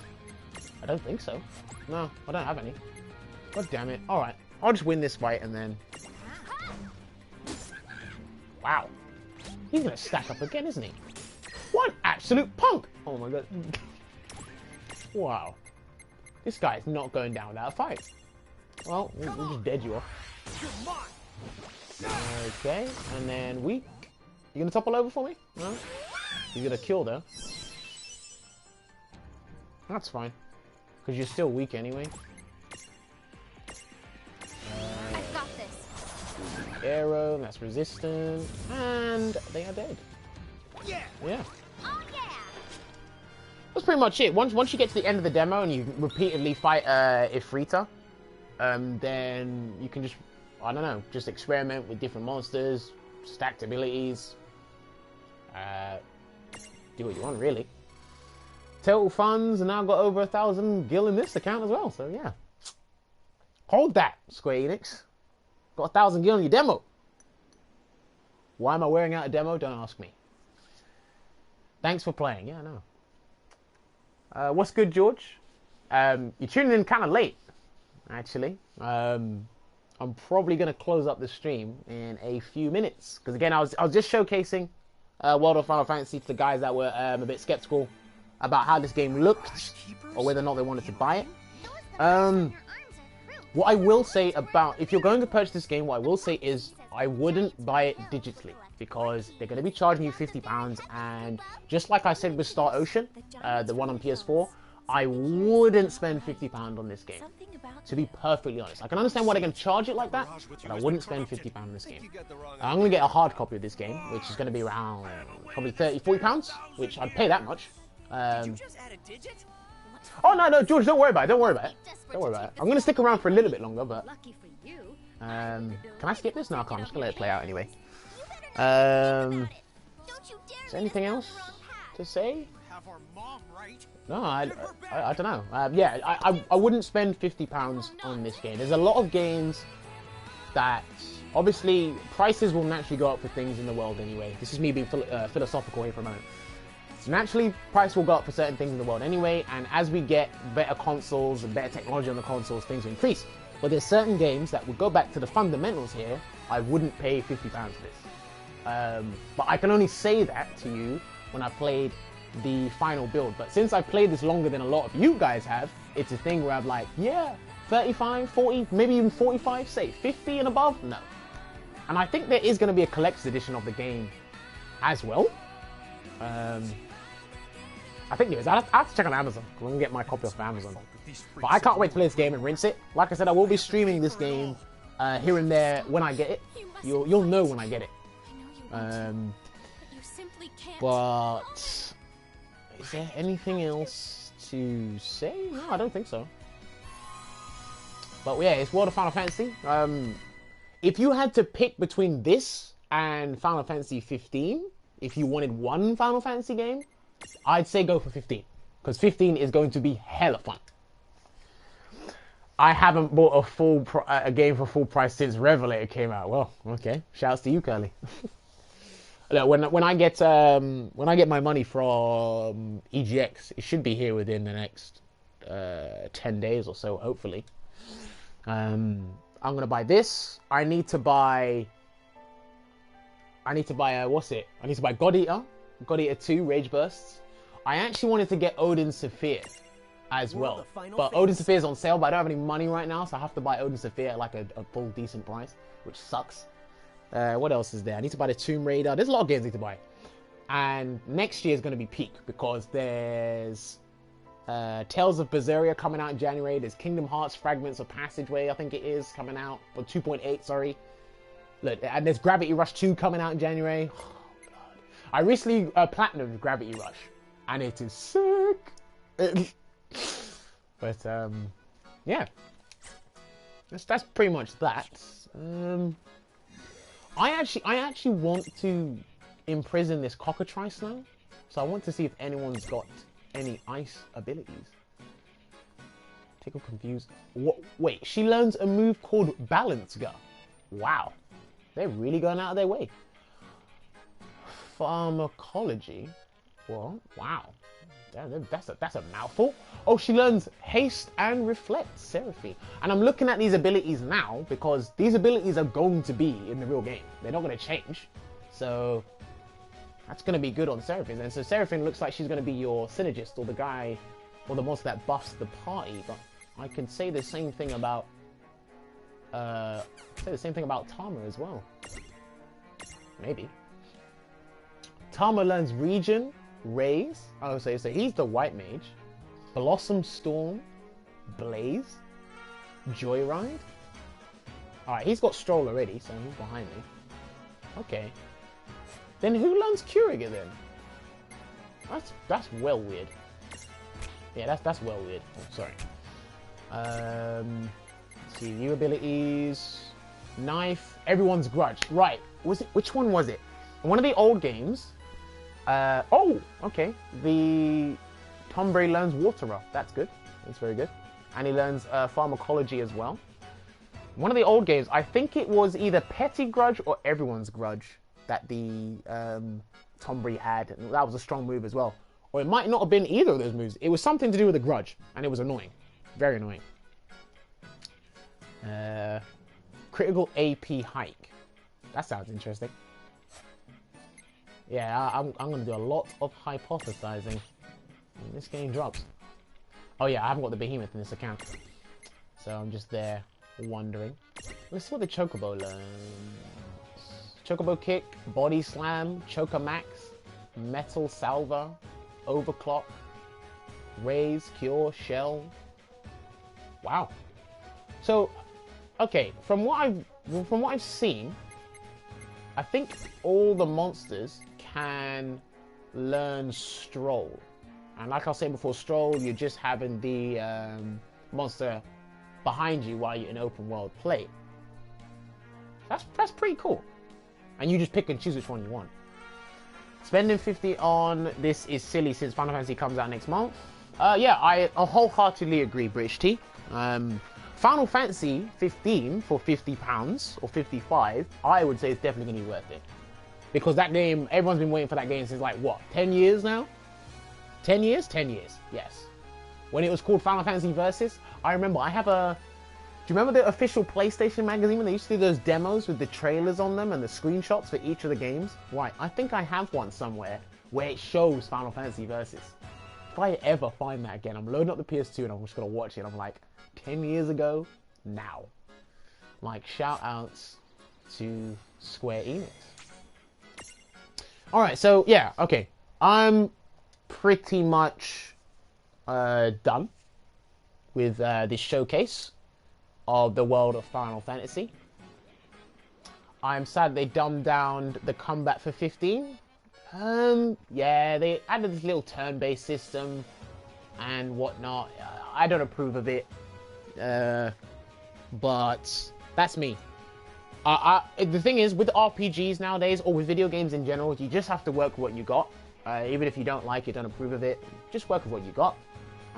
I don't think so. No, I don't have any. God damn it. Alright, I'll just win this fight and then... Wow. He's gonna stack up again, isn't he? What absolute punk! Oh my god. Wow. This guy is not going down without a fight. Well, we'll just dead you off. Okay, and then weak. You gonna topple over for me? No? You're gonna kill though. That's fine. Because you're still weak anyway. I've got this. Arrow, that's resistant. And they are dead. Yeah. Yeah. Oh yeah. That's pretty much it. Once you get to the end of the demo and you repeatedly fight Ifrita, then you can just, I don't know, just experiment with different monsters, stacked abilities, do what you want really. Total funds, and now got over 1,000 gil in this account as well, so yeah. Hold that, Square Enix. Got 1,000 gil in your demo. Why am I wearing out a demo? Don't ask me. Thanks for playing. Yeah, no. What's good, George? You're tuning in kind of late, actually. I'm probably going to close up the stream in a few minutes. Because again, I was just showcasing World of Final Fantasy to the guys that were a bit skeptical about how this game looked, or whether or not they wanted to buy it. What I will say about, if you're going to purchase this game, what I will say is I wouldn't buy it digitally, because they're going to be charging you £50, and just like I said with Star Ocean, the one on PS4, I wouldn't spend £50 on this game, to be perfectly honest. I can understand why they're going to charge it like that, but I wouldn't spend £50 on this game. I'm going to get a hard copy of this game, which is going to be around probably £30–40, which I'd pay that much. Oh no, George, don't worry about it. Don't worry about it. Don't worry about it. I'm gonna stick around for a little bit longer, but can I skip this? No, I can't. I'm just gonna let it play out anyway. Is there anything else to say? No, I don't know. Yeah, I wouldn't spend £50 on this game. There's a lot of games that obviously prices will naturally go up for things in the world anyway. This is me being philosophical here for a moment. Naturally, price will go up for certain things in the world anyway, and as we get better consoles and better technology on the consoles, things will increase. But there's certain games that would go back to the fundamentals here. I wouldn't pay £50 for this. But I can only say that to you when I played the final build. But since I've played this longer than a lot of you guys have, it's a thing where I'm like, yeah, 35, 40, maybe even 45, say 50 and above? No. And I think there is going to be a collector's edition of the game as well. I think there is. I have to check on Amazon. I'm going to get my copy off of Amazon. But I can't wait to play this game and rinse it. Like I said, I will be streaming this game here and there when I get it. You'll know when I get it. But is there anything else to say? No, I don't think so. But yeah, it's World of Final Fantasy. If you had to pick between this and Final Fantasy 15, if you wanted one Final Fantasy game, I'd say go for 15, because 15 is going to be hella fun. I haven't bought a game for full price since Revelator came out. Well, okay, shouts to you, Curly. Look, when I get my money from EGX, it should be here within the next 10 days or so, hopefully. I'm gonna buy this. I need to buy what's it? I need to buy God Eater 2 Rage Bursts. I actually wanted to get Odin Saphir as well, but Odin Saphir is on sale, but I don't have any money right now, so I have to buy Odin Saphir at like a full decent price, which sucks. What else is there? I need to buy the Tomb Raider. There's a lot of games I need to buy. And next year is going to be peak, because there's Tales of Berseria coming out in January. There's Kingdom Hearts Fragments of Passageway, I think it is, coming out, or 2.8, sorry. Look, and there's Gravity Rush 2 coming out in January. Oh, God. I recently platinumed Gravity Rush, and it is sick. But yeah, that's pretty much that. I actually want to imprison this cockatrice now, so I want to see if anyone's got any ice abilities. Tickle confused. What? Wait, she learns a move called Balance Gun. Wow, they're really going out of their way. Pharmacology. What? Wow. That's a mouthful. Oh, she learns haste and reflect, Seraphine. And I'm looking at these abilities now because these abilities are going to be in the real game. They're not going to change. So that's going to be good on Seraphine. And so Seraphine looks like she's going to be your synergist or the guy or the monster that buffs the party. But I can say the same thing about Tama as well. Maybe. Tama learns Regen, Raise. Oh, so he's the white mage. Blossom Storm, Blaze, Joyride. Alright, he's got Stroll already, so he's behind me. Okay. Then who learns Curiga then? That's well weird. Yeah, that's well weird. Oh, sorry. Let's see, new abilities. Knife, Everyone's Grudge. Right. Which one was it? In one of the old games. Oh, okay. The Tombre learns Water Ruff. That's good. That's very good. And he learns Pharmacology as well. One of the old games, I think it was either Petty Grudge or Everyone's Grudge that the Tombre had. And that was a strong move as well. Or it might not have been either of those moves. It was something to do with a grudge. And it was annoying. Very annoying. Critical AP Hike. That sounds interesting. Yeah, I'm going to do a lot of hypothesizing when this game drops. Oh yeah, I haven't got the behemoth in this account. So I'm just there wondering. Let's see what the Chocobo learns. Chocobo Kick, Body Slam, Chocomax, Metal Salva, Overclock, Raise, Cure, Shell. Wow. So, okay, from what I've seen, I think all the monsters can learn Stroll. And like I was saying before, Stroll, you're just having the monster behind you while you're in open world play. That's pretty cool. And you just pick and choose which one you want. Spending 50 on this is silly since Final Fantasy comes out next month. Yeah, I wholeheartedly agree, British T. Final Fantasy 15 for £50 or 55, I would say it's definitely going to be worth it. Because that game, everyone's been waiting for that game since like, what, 10 years now? 10 years? 10 years, yes. When it was called Final Fantasy Versus, I remember I have a... Do you remember the official PlayStation magazine when they used to do those demos with the trailers on them and the screenshots for each of the games? Right, I think I have one somewhere where it shows Final Fantasy Versus. If I ever find that again, I'm loading up the PS2 and I'm just going to watch it. I'm like, 10 years ago, now. Like, shout outs to Square Enix. Alright, so, yeah, okay. I'm pretty much done with this showcase of the world of Final Fantasy. I'm sad they dumbed down the combat for 15. Yeah, they added this little turn-based system and whatnot. I don't approve of it. But that's me. The thing is, with RPGs nowadays, or with video games in general, you just have to work with what you got. Even if you don't like it, don't approve of it, just work with what you got.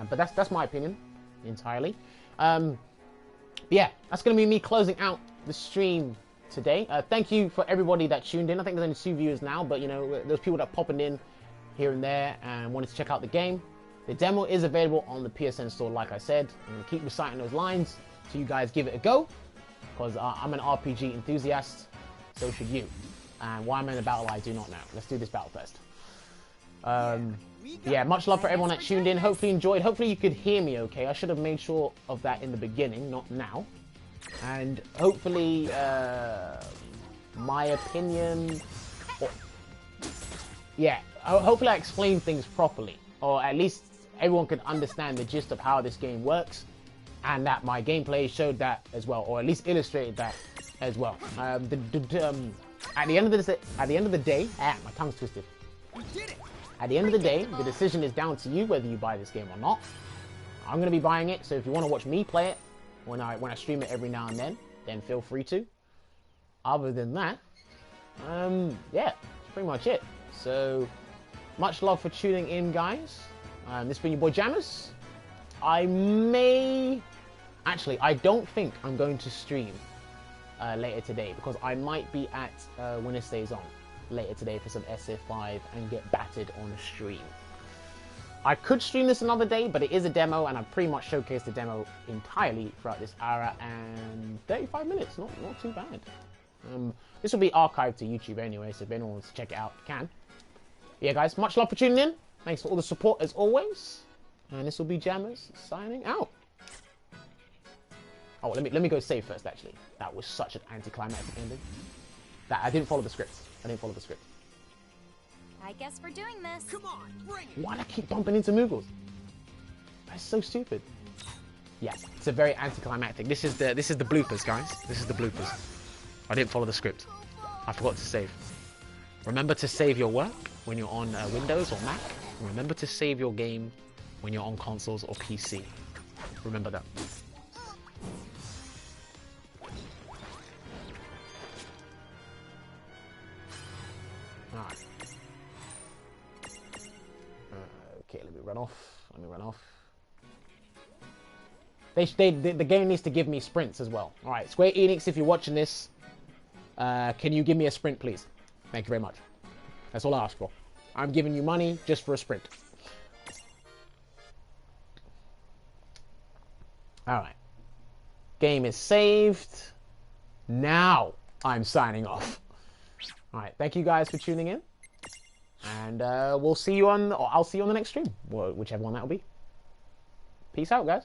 But that's my opinion, entirely. Yeah, that's going to be me closing out the stream today. Thank you for everybody that tuned in. I think there's only 2 viewers now, but you know, those people that popping in here and there and wanted to check out the game. The demo is available on the PSN store, like I said. I'm going to keep reciting those lines so you guys give it a go, because I'm an RPG enthusiast, so should you. And why I'm in a battle, I do not know. Let's do this battle first. Yeah, much love for everyone that tuned in. Hopefully enjoyed. Hopefully you could hear me okay. I should have made sure of that in the beginning, not now. And hopefully my opinion... yeah, hopefully I explained things properly. Or at least everyone could understand the gist of how this game works. And that my gameplay showed that as well. Or at least illustrated that as well. At the end of the day... my tongue's twisted. At the end of the day, the decision is down to you whether you buy this game or not. I'm going to be buying it, so if you want to watch me play it when I stream it every now and then feel free to. Other than that, yeah, that's pretty much it. So, much love for tuning in, guys. This has been your boy Jammerz. Actually, I don't think I'm going to stream later today because I might be at Winner Stays On. later today for some SF5 and get battered on stream. I could stream this another day, but it is a demo, and I've pretty much showcased the demo entirely throughout this hour and 35 minutes. Not too bad. This will be archived to YouTube anyway, so if anyone wants to check it out, you can. Yeah, guys, much love for tuning in. Thanks for all the support as always. And this will be Jammerz signing out. Oh, let me go save first. Actually, that was such an anticlimactic ending. That I didn't follow the script. I guess we're doing this. Come on, bring it. Why do I keep bumping into Moogles? That's so stupid. Yes, it's a very anticlimactic. This is the bloopers, guys. This is the bloopers. I didn't follow the script. I forgot to save. Remember to save your work when you're on Windows or Mac. Remember to save your game when you're on consoles or PC. Remember that. Alright. Okay, let me run off. The game needs to give me sprints as well. Alright, Square Enix, if you're watching this, can you give me a sprint, please? Thank you very much. That's all I ask for. I'm giving you money just for a sprint. Alright. Game is saved. Now I'm signing off. Alright, thank you guys for tuning in. And we'll see you on, or I'll see you on the next stream. Whichever one that will be. Peace out, guys.